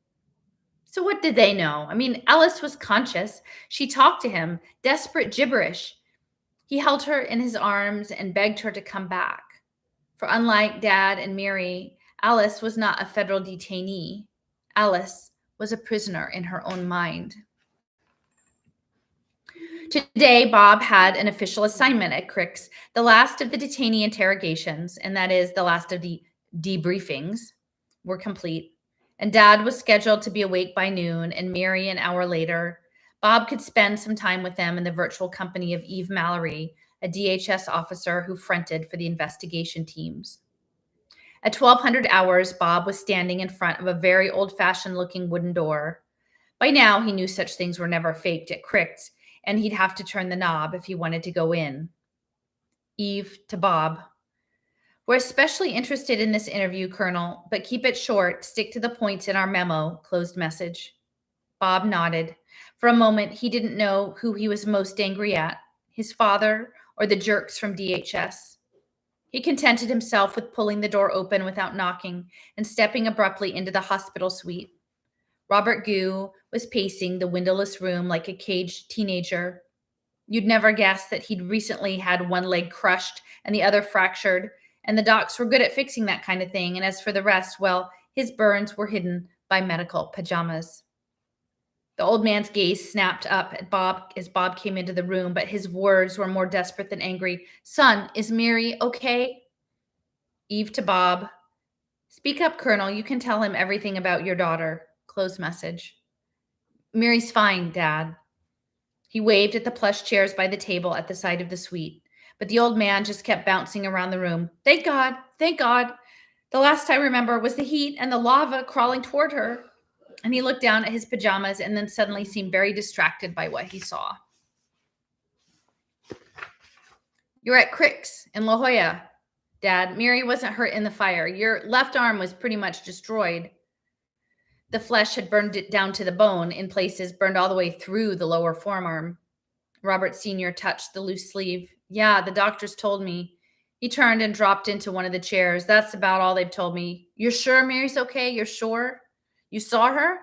A: So what did they know? I mean, Alice was conscious. She talked to him, desperate gibberish. He held her in his arms and begged her to come back. For unlike Dad and Mary, Alice was not a federal detainee. Alice was a prisoner in her own mind. Today, Bob had an official assignment at Crick's. The last of the detainee interrogations, and that is the last of the debriefings, were complete. And Dad was scheduled to be awake by noon, and Mary an hour later. Bob could spend some time with them in the virtual company of Eve Mallory, a DHS officer who fronted for the investigation teams. At 1200 hours, Bob was standing in front of a very old-fashioned looking wooden door. By now, he knew such things were never faked at Crick's, and he'd have to turn the knob if he wanted to go in. Eve to Bob. We're especially interested in this interview, Colonel, but keep it short. Stick to the points in our memo. Closed message. Bob nodded. For a moment, he didn't know who he was most angry at, his father or the jerks from DHS. He contented himself with pulling the door open without knocking and stepping abruptly into the hospital suite. Robert Gu was pacing the windowless room like a caged teenager. You'd never guess that he'd recently had one leg crushed and the other fractured, and the docs were good at fixing that kind of thing. And as for the rest, well, his burns were hidden by medical pajamas. The old man's gaze snapped up at Bob as Bob came into the room, but his words were more desperate than angry. Son, is Mary okay? Eve to Bob. Speak up, Colonel. You can tell him everything about your daughter. Close message. Mary's fine, Dad. He waved at the plush chairs by the table at the side of the suite, but the old man just kept bouncing around the room. Thank God, thank God. The last I remember was the heat and the lava crawling toward her. And he looked down at his pajamas and then suddenly seemed very distracted by what he saw. You're at Crick's in La Jolla, Dad. Mary wasn't hurt in the fire. Your left arm was pretty much destroyed. The flesh had burned it down to the bone, in places burned all the way through the lower forearm. Robert Sr. touched the loose sleeve. Yeah, the doctors told me. He turned and dropped into one of the chairs. That's about all they've told me. You're sure Mary's okay? You're sure? You saw her?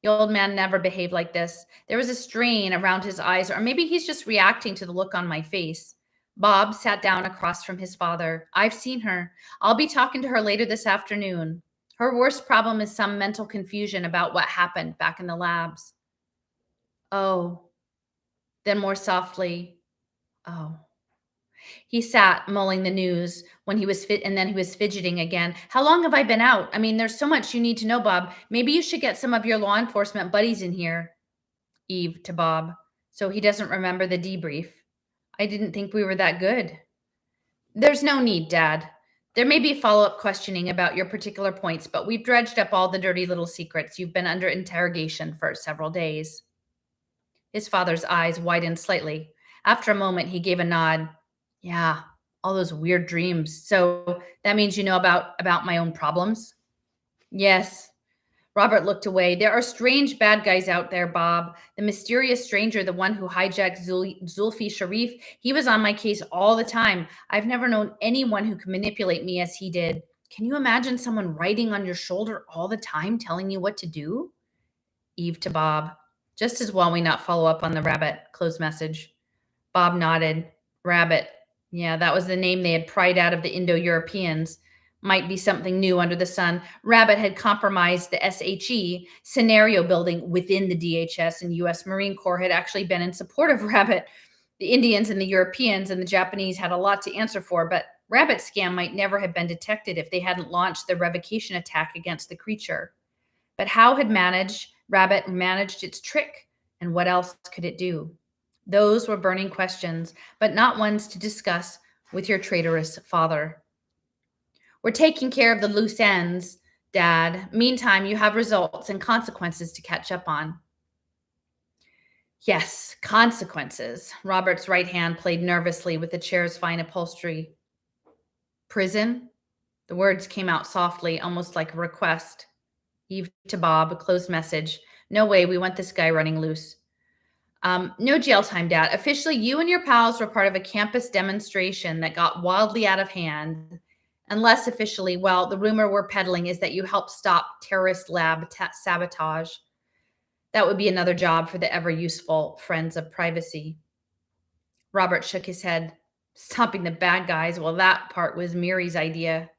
A: The old man never behaved like this. There was a strain around his eyes, or maybe he's just reacting to the look on my face. Bob sat down across from his father. I've seen her. I'll be talking to her later this afternoon. Her worst problem is some mental confusion about what happened back in the labs. Oh. Then more softly, oh. He sat mulling the news when he was and then he was fidgeting again. How long have I been out? I mean, there's so much you need to know, Bob. Maybe you should get some of your law enforcement buddies in here. Eve to Bob. So he doesn't remember the debrief. I didn't think we were that good. There's no need, Dad. There may be follow-up questioning about your particular points, but we've dredged up all the dirty little secrets. You've been under interrogation for several days. His father's eyes widened slightly. After a moment, he gave a nod. Yeah, all those weird dreams. So that means you know about my own problems? Yes. Robert looked away. There are strange bad guys out there, Bob. The mysterious stranger, the one who hijacked Zulfi Sharif, he was on my case all the time. I've never known anyone who could manipulate me as he did. Can you imagine someone riding on your shoulder all the time, telling you what to do? Eve to Bob. Just as well we not follow up on the rabbit. Close message. Bob nodded. Rabbit. Yeah, that was the name they had pried out of the Indo-Europeans. Might be something new under the sun. Rabbit had compromised the SHE, scenario building within the DHS, and U.S. Marine Corps had actually been in support of Rabbit. The Indians and the Europeans and the Japanese had a lot to answer for, but Rabbit scam might never have been detected if they hadn't launched the revocation attack against the creature. But how had Rabbit managed its trick, and what else could it do? Those were burning questions, but not ones to discuss with your traitorous father. We're taking care of the loose ends, Dad. Meantime, you have results and consequences to catch up on. Yes, consequences. Robert's right hand played nervously with the chair's fine upholstery. Prison? The words came out softly, almost like a request. Eve to Bob, a closed message. No way, we want this guy running loose. No jail time, Dad. Officially, you and your pals were part of a campus demonstration that got wildly out of hand. And less officially, well, the rumor we're peddling is that you helped stop terrorist lab sabotage. That would be another job for the ever-useful friends of privacy. Robert shook his head. Stopping the bad guys, well, that part was Miri's idea.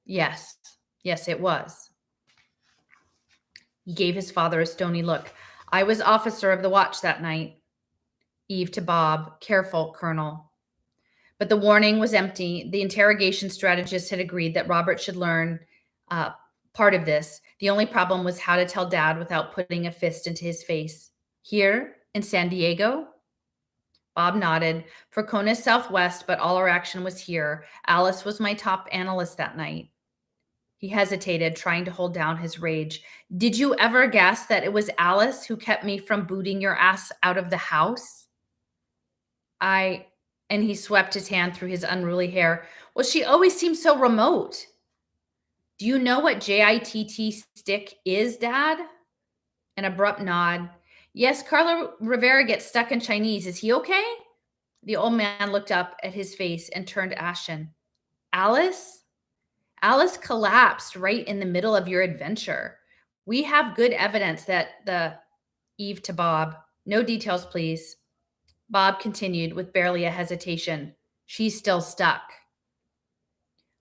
A: Yes, yes, it was. He gave his father a stony look. I was officer of the watch that night. Eve to Bob, careful, Colonel. But the warning was empty. The interrogation strategist had agreed that Robert should learn part of this. The only problem was how to tell Dad without putting a fist into his face. Here in San Diego? Bob nodded. For Conus Southwest, but all our action was here. Alice was my top analyst that night. He hesitated, trying to hold down his rage. Did you ever guess that it was Alice who kept me from booting your ass out of the house? And he swept his hand through his unruly hair. Well, she always seems so remote. Do you know what JITT stick is, Dad? An abrupt nod. Yes, Carlo Rivera gets stuck in Chinese. Is he okay? The old man looked up at his face and turned ashen. Alice? Alice collapsed right in the middle of your adventure. We have good evidence that Eve to Bob. No details, please. Bob continued with barely a hesitation. She's still stuck.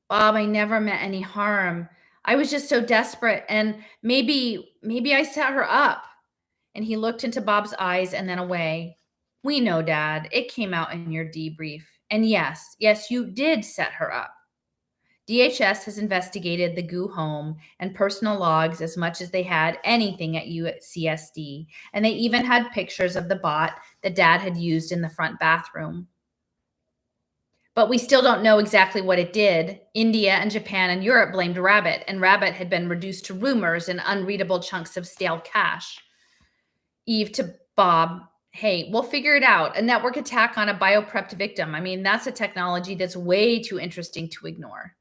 A: Bob, I never meant any harm. I was just so desperate, and maybe I set her up. And he looked into Bob's eyes and then away. We know, Dad. It came out in your debrief. And yes, you did set her up. DHS has investigated the Goo home and personal logs as much as they had anything at UCSD, and they even had pictures of the bot that Dad had used in the front bathroom. But we still don't know exactly what it did. India and Japan and Europe blamed Rabbit, and Rabbit had been reduced to rumors and unreadable chunks of stale cash. Eve to Bob, hey, we'll figure it out. A network attack on a bioprepped victim. I mean, that's a technology that's way too interesting to ignore.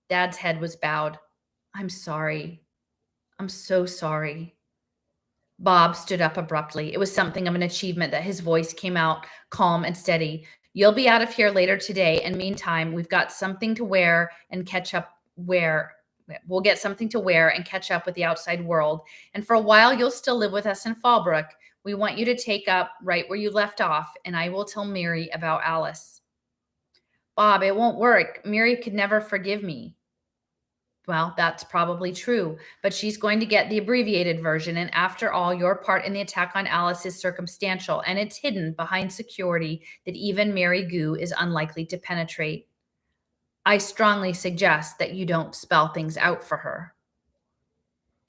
A: Dad's head was bowed. I'm sorry. I'm so sorry. Bob stood up abruptly. It was something of an achievement that his voice came out calm and steady. You'll be out of here later today, and meantime, we've got something to wear and catch up where we'll get something to wear and catch up with the outside world. And for a while, you'll still live with us in Fallbrook. We want you to take up right where you left off, and I will tell Miri about Alice. Bob, it won't work. Miri could never forgive me. Well, that's probably true, but she's going to get the abbreviated version. And after all, your part in the attack on Alice is circumstantial, and it's hidden behind security that even Mary Goo is unlikely to penetrate. I strongly suggest that you don't spell things out for her.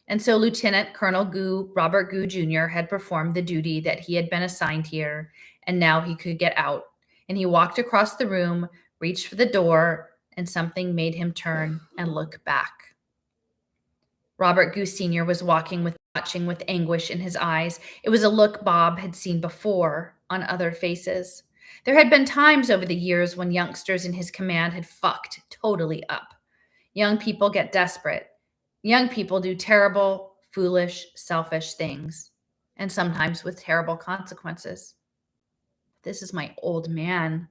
A: And so Lieutenant Colonel Goo, Robert Goo Jr., had performed the duty that he had been assigned here, and now he could get out. And he walked across the room, reached for the door, and something made him turn and look back. Robert Goo Sr. was watching with anguish in his eyes. It was a look Bob had seen before on other faces. There had been times over the years when youngsters in his command had fucked totally up. Young people get desperate. Young people do terrible, foolish, selfish things, and sometimes with terrible consequences. This is my old man.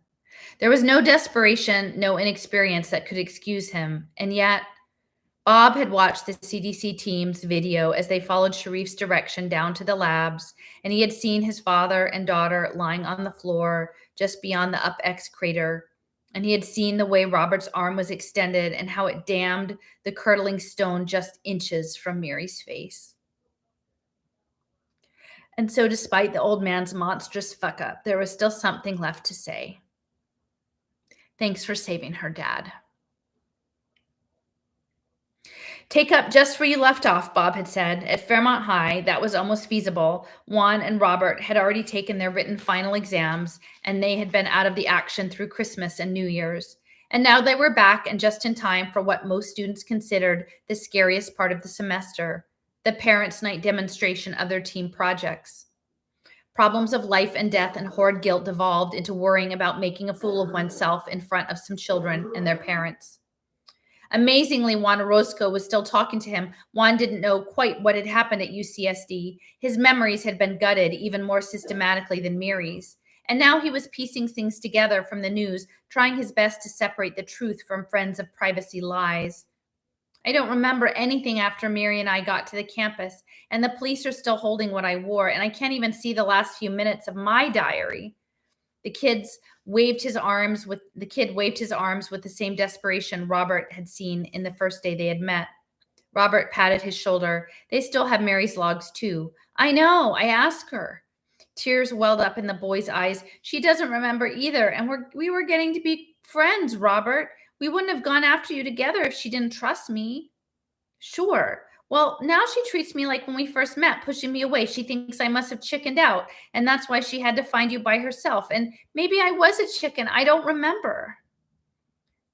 A: There was no desperation, no inexperience that could excuse him. And yet, Bob had watched the CDC team's video as they followed Sharif's direction down to the labs, and he had seen his father and daughter lying on the floor just beyond the UpX crater. And he had seen the way Robert's arm was extended and how it damned the curdling stone just inches from Mary's face. And so despite the old man's monstrous fuck up, there was still something left to say. Thanks for saving her, Dad. Take up just where you left off, Bob had said. At Fairmont High, that was almost feasible. Juan and Robert had already taken their written final exams, and they had been out of the action through Christmas and New Year's. And now they were back and just in time for what most students considered the scariest part of the semester, the parents' night demonstration of their team projects. Problems of life and death and horrid guilt devolved into worrying about making a fool of oneself in front of some children and their parents. Amazingly, Juan Orozco was still talking to him. Juan didn't know quite what had happened at UCSD. His memories had been gutted even more systematically than Miri's. And now he was piecing things together from the news, trying his best to separate the truth from friends of privacy lies. I don't remember anything after Miri and I got to the campus, and the police are still holding what I wore, and I can't even see the last few minutes of my diary. The kid waved his arms with the same desperation Robert had seen in the first day they had met. Robert patted his shoulder. They still have Mary's logs too. I know, I asked her. Tears welled up in the boy's eyes. She doesn't remember either, and we were getting to be friends, Robert. We wouldn't have gone after you together if she didn't trust me. Sure. Well, now she treats me like when we first met, pushing me away. She thinks I must have chickened out, and that's why she had to find you by herself. And maybe I was a chicken. I don't remember.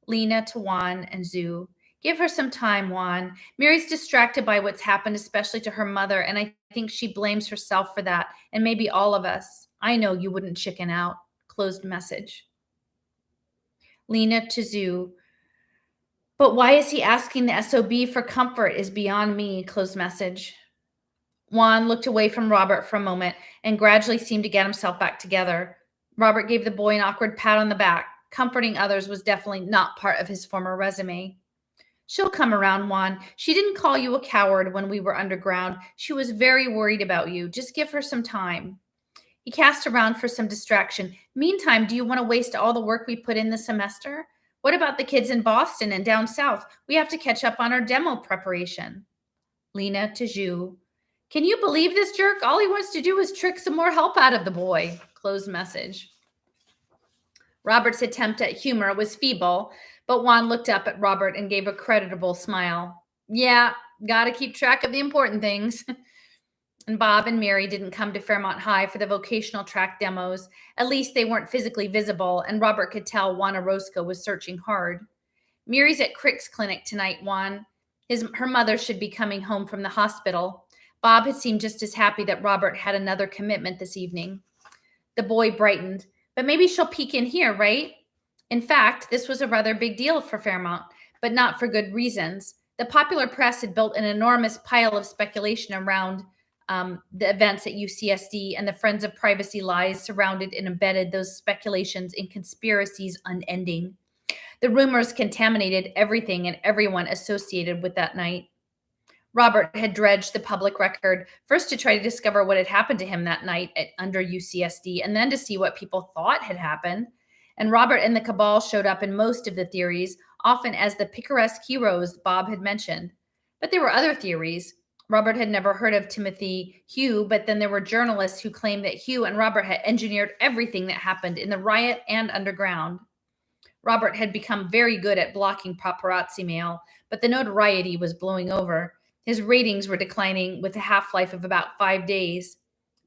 A: Lena to Juan and Zoo. Give her some time, Juan. Mary's distracted by what's happened, especially to her mother, and I think she blames herself for that, and maybe all of us. I know you wouldn't chicken out. Closed message. Lena to Zoo. But why is he asking the SOB for comfort is beyond me. Closed message. Juan looked away from Robert for a moment and gradually seemed to get himself back together. Robert gave the boy an awkward pat on the back. Comforting others was definitely not part of his former resume. She'll come around, Juan. She didn't call you a coward when we were underground. She was very worried about you. Just give her some time. He cast around for some distraction. Meantime, do you want to waste all the work we put in this semester? What about the kids in Boston and down south? We have to catch up on our demo preparation. Lena to Zhu. Can you believe this jerk? All he wants to do is trick some more help out of the boy. Closed message. Robert's attempt at humor was feeble, but Juan looked up at Robert and gave a creditable smile. Yeah, gotta keep track of the important things. And Bob and Mary didn't come to Fairmont High for the vocational track demos. At least they weren't physically visible, and Robert could tell Juan Orozco was searching hard. Mary's at Crick's clinic tonight, Juan. Her mother should be coming home from the hospital. Bob had seemed just as happy that Robert had another commitment this evening. The boy brightened. But maybe she'll peek in here, right? In fact, this was a rather big deal for Fairmont, but not for good reasons. The popular press had built an enormous pile of speculation around the events at UCSD, and the Friends of Privacy lies surrounded and embedded those speculations in conspiracies unending. The rumors contaminated everything and everyone associated with that night. Robert had dredged the public record, first to try to discover what had happened to him that night under UCSD, and then to see what people thought had happened. And Robert and the cabal showed up in most of the theories, often as the picaresque heroes Bob had mentioned. But there were other theories. Robert had never heard of Timothy Hugh, but then there were journalists who claimed that Hugh and Robert had engineered everything that happened in the riot and underground. Robert had become very good at blocking paparazzi mail, but the notoriety was blowing over. His ratings were declining with a half-life of about 5 days.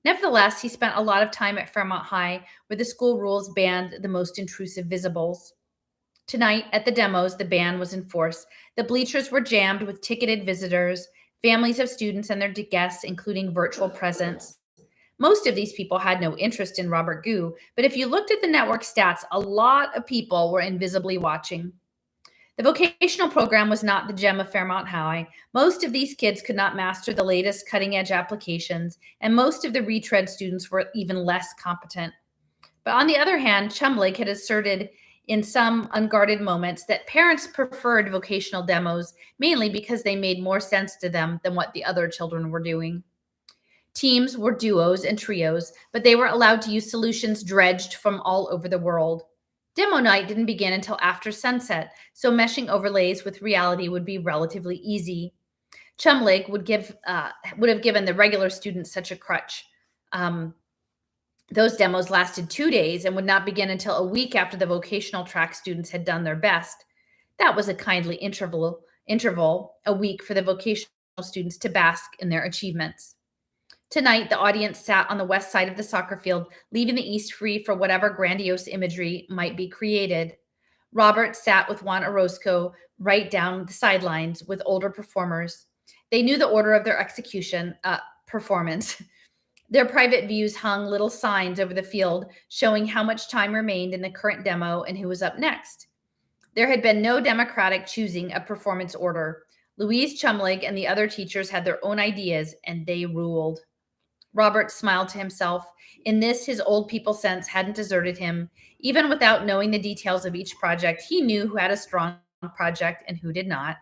A: Nevertheless, he spent a lot of time at Fairmont High, where the school rules banned the most intrusive visibles. Tonight, at the demos, the ban was in force. The bleachers were jammed with ticketed visitors, families of students and their guests, including virtual presents. Most of these people had no interest in Robert Gu, but if you looked at the network stats, a lot of people were invisibly watching. The vocational program was not the gem of Fairmont High. Most of these kids could not master the latest cutting-edge applications, and most of the retread students were even less competent. But on the other hand, Chumlig had asserted in some unguarded moments that parents preferred vocational demos, mainly because they made more sense to them than what the other children were doing. Teams were duos and trios, but they were allowed to use solutions dredged from all over the world. Demo night didn't begin until after sunset, so meshing overlays with reality would be relatively easy. Chumlig would have given the regular students such a crutch. Those demos lasted 2 days and would not begin until a week after the vocational track students had done their best. That was a kindly interval, a week for the vocational students to bask in their achievements. Tonight, the audience sat on the west side of the soccer field, leaving the east free for whatever grandiose imagery might be created. Robert sat with Juan Orozco right down the sidelines with older performers. They knew the order of their performance. Their private views hung little signs over the field showing how much time remained in the current demo and who was up next. There had been no democratic choosing of performance order. Louise Chumlig and the other teachers had their own ideas, and they ruled. Robert smiled to himself. In this, his old people sense hadn't deserted him. Even without knowing the details of each project, he knew who had a strong project and who did not.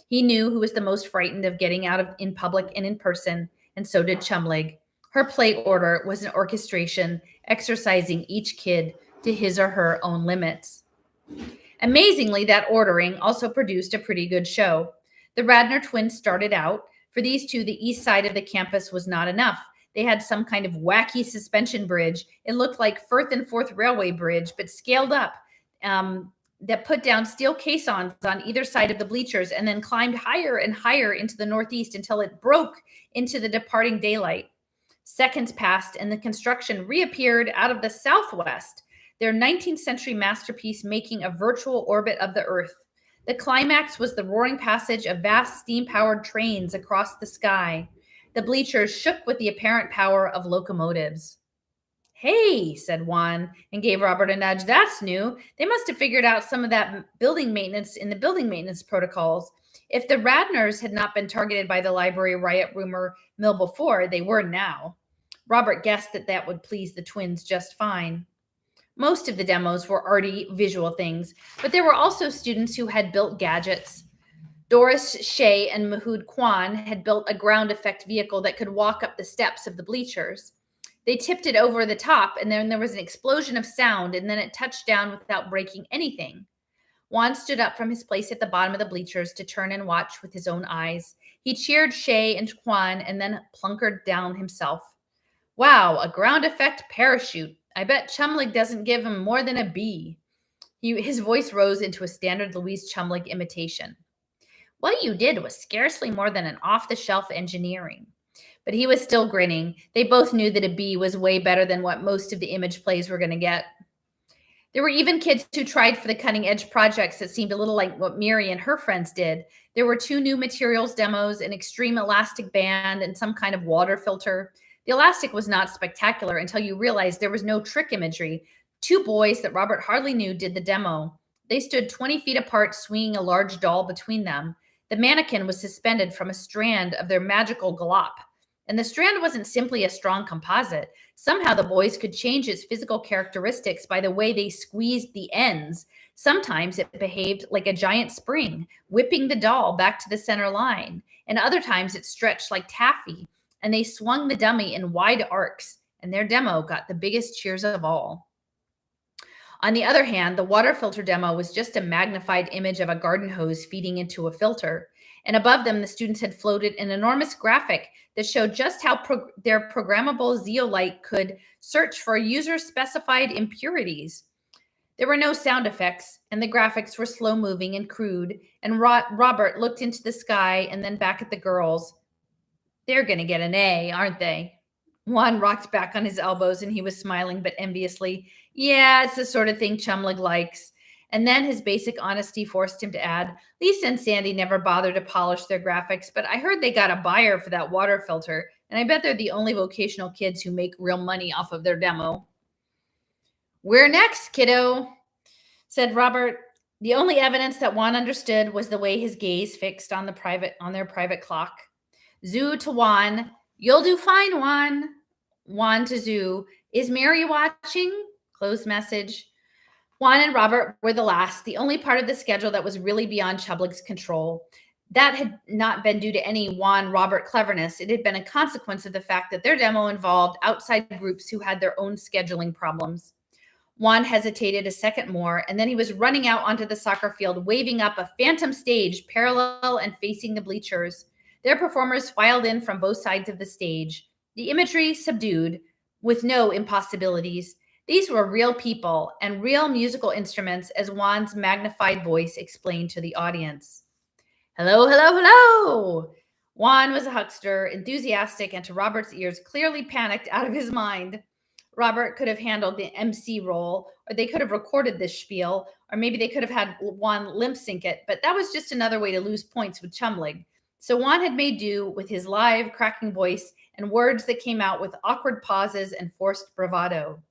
A: He knew who was the most frightened of getting out in public and in person, and so did Chumlig. Her play order was an orchestration, exercising each kid to his or her own limits. Amazingly, that ordering also produced a pretty good show. The Radner twins started out. For these two, the east side of the campus was not enough. They had some kind of wacky suspension bridge. It looked like Firth and Forth Railway Bridge, but scaled up, that put down steel caissons on either side of the bleachers and then climbed higher and higher into the northeast until it broke into the departing daylight. Seconds passed, and the construction reappeared out of the southwest, their 19th century masterpiece making a virtual orbit of the Earth. The climax was the roaring passage of vast steam-powered trains across the sky. The bleachers shook with the apparent power of locomotives. "Hey," said Juan, and gave Robert a nudge. "That's new. They must have figured out some of that building maintenance in the building maintenance protocols. If the Radners had not been targeted by the library riot rumor mill before, they were now." Robert guessed that would please the twins just fine. Most of the demos were arty visual things, but there were also students who had built gadgets. Doris Shea and Mahood Kwan had built a ground effect vehicle that could walk up the steps of the bleachers. They tipped it over the top, and then there was an explosion of sound, and then it touched down without breaking anything. Juan stood up from his place at the bottom of the bleachers to turn and watch with his own eyes. He cheered Shea and Kwan and then plunkered down himself. "Wow, a ground effect parachute. I bet Chumlig doesn't give him more than a B." His voice rose into a standard Louise Chumlig imitation. "What you did was scarcely more than an off-the-shelf engineering." But he was still grinning. They both knew that a B was way better than what most of the image plays were going to get. There were even kids who tried for the cutting-edge projects that seemed a little like what Miri and her friends did. There were 2 new materials demos, an extreme elastic band, and some kind of water filter. The elastic was not spectacular until you realized there was no trick imagery. 2 boys that Robert hardly knew did the demo. They stood 20 feet apart, swinging a large doll between them. The mannequin was suspended from a strand of their magical glop. And the strand wasn't simply a strong composite. Somehow the boys could change its physical characteristics by the way they squeezed the ends. Sometimes it behaved like a giant spring, whipping the doll back to the center line. And other times it stretched like taffy, and they swung the dummy in wide arcs, and their demo got the biggest cheers of all. On the other hand, the water filter demo was just a magnified image of a garden hose feeding into a filter. And above them, the students had floated an enormous graphic that showed just how their programmable zeolite could search for user-specified impurities. There were no sound effects, and the graphics were slow-moving and crude, and Robert looked into the sky and then back at the girls. "They're going to get an A, aren't they?" Juan rocked back on his elbows, and he was smiling, but enviously. "Yeah, it's the sort of thing Chumlig likes." And then his basic honesty forced him to add, "Lisa and Sandy never bothered to polish their graphics, but I heard they got a buyer for that water filter, and I bet they're the only vocational kids who make real money off of their demo." "We're next, kiddo," said Robert. The only evidence that Juan understood was the way his gaze fixed on their private clock. Zoo to Juan, "You'll do fine, Juan." Juan to Zoo, "Is Mary watching?" Closed message. Juan and Robert were the last, the only part of the schedule that was really beyond Chublig's control. That had not been due to any Juan-Robert cleverness. It had been a consequence of the fact that their demo involved outside groups who had their own scheduling problems. Juan hesitated a second more, and then he was running out onto the soccer field, waving up a phantom stage parallel and facing the bleachers. Their performers filed in from both sides of the stage, the imagery subdued, with no impossibilities. These were real people and real musical instruments, as Juan's magnified voice explained to the audience. "Hello, hello, hello!" Juan was a huckster, enthusiastic, and to Robert's ears, clearly panicked out of his mind. Robert could have handled the MC role, or they could have recorded this spiel, or maybe they could have had Juan lip sync it, but that was just another way to lose points with Chumlig. So Juan had made do with his live, cracking voice and words that came out with awkward pauses and forced bravado.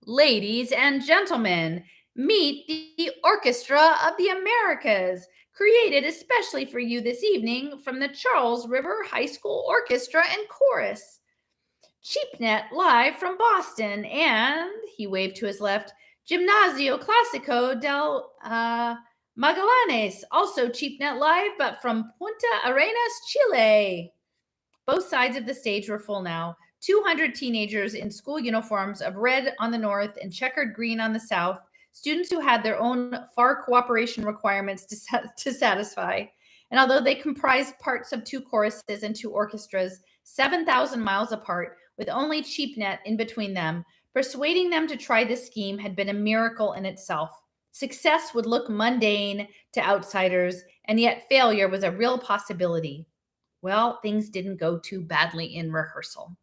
A: "Ladies and gentlemen, meet the Orchestra of the Americas, created especially for you this evening from the Charles River High School Orchestra and Chorus. CheapNet live from Boston, and," he waved to his left, "Gimnasio Clásico del Magallanes, also CheapNet live, but from Punta Arenas, Chile." Both sides of the stage were full now. 200 teenagers in school uniforms of red on the north and checkered green on the south, students who had their own far cooperation requirements to satisfy. And although they comprised parts of 2 choruses and 2 orchestras, 7,000 miles apart, with only CheapNet in between them, persuading them to try this scheme had been a miracle in itself. Success would look mundane to outsiders, and yet failure was a real possibility. Well, things didn't go too badly in rehearsal.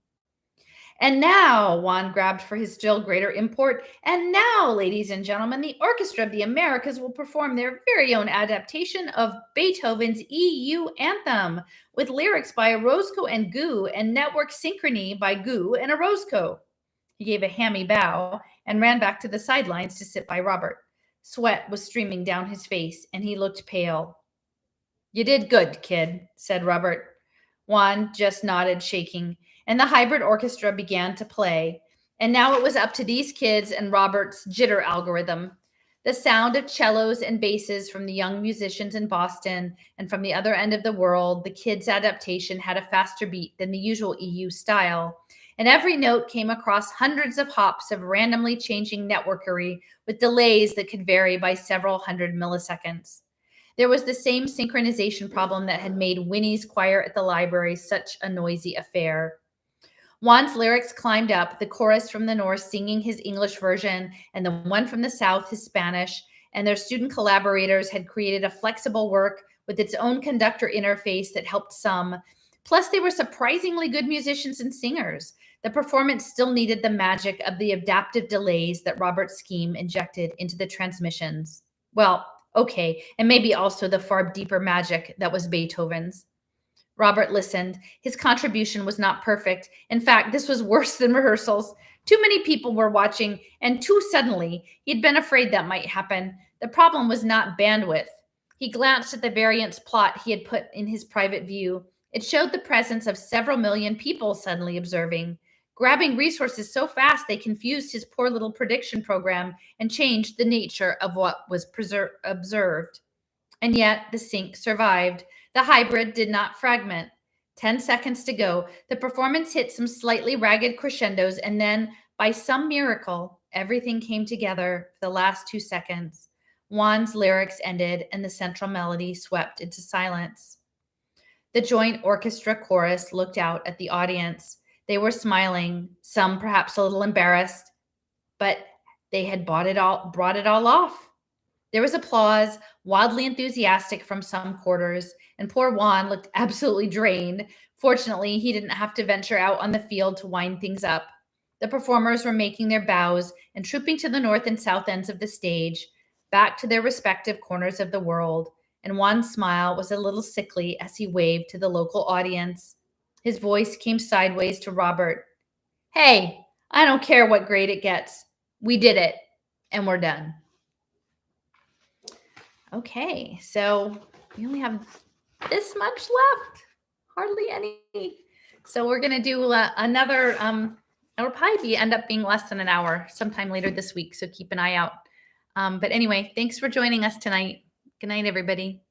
A: And now, Juan grabbed for his still greater import. And now, ladies and gentlemen, the Orchestra of the Americas will perform their very own adaptation of Beethoven's EU anthem with lyrics by Orozco and Gu and network synchrony by Gu and Orozco. He gave a hammy bow and ran back to the sidelines to sit by Robert. Sweat was streaming down his face, and he looked pale. "You did good, kid," said Robert. Juan just nodded, shaking, and the hybrid orchestra began to play. And now it was up to these kids and Robert's jitter algorithm. The sound of cellos and basses from the young musicians in Boston and from the other end of the world, the kids' adaptation had a faster beat than the usual EU style. And every note came across hundreds of hops of randomly changing networkery with delays that could vary by several hundred milliseconds. There was the same synchronization problem that had made Winnie's choir at the library such a noisy affair. Juan's lyrics climbed up, the chorus from the north singing his English version, and the one from the south his Spanish, and their student collaborators had created a flexible work with its own conductor interface that helped some. Plus, they were surprisingly good musicians and singers. The performance still needed the magic of the adaptive delays that Robert's scheme injected into the transmissions. Well, okay, and maybe also the far deeper magic that was Beethoven's. Robert listened. His contribution was not perfect. In fact, this was worse than rehearsals. Too many people were watching, and too suddenly. He'd been afraid that might happen. The problem was not bandwidth. He glanced at the variance plot he had put in his private view. It showed the presence of several million people suddenly observing, grabbing resources so fast they confused his poor little prediction program and changed the nature of what was observed. And yet the sync survived. The hybrid did not fragment. 10 seconds to go. The performance hit some slightly ragged crescendos, and then, by some miracle, everything came together for the last 2 seconds. Juan's lyrics ended, and the central melody swept into silence. The joint orchestra chorus looked out at the audience. They were smiling, some perhaps a little embarrassed, but they had brought it all off. There was applause, wildly enthusiastic from some quarters, and poor Juan looked absolutely drained. Fortunately, he didn't have to venture out on the field to wind things up. The performers were making their bows and trooping to the north and south ends of the stage, back to their respective corners of the world, and Juan's smile was a little sickly as he waved to the local audience. His voice came sideways to Robert. "Hey, I don't care what grade it gets. We did it, and we're done." Okay, so we only have this much left, hardly any. So we're going to do another, it'll probably end up being less than an hour sometime later this week, so keep an eye out. But anyway, thanks for joining us tonight. Good night, everybody.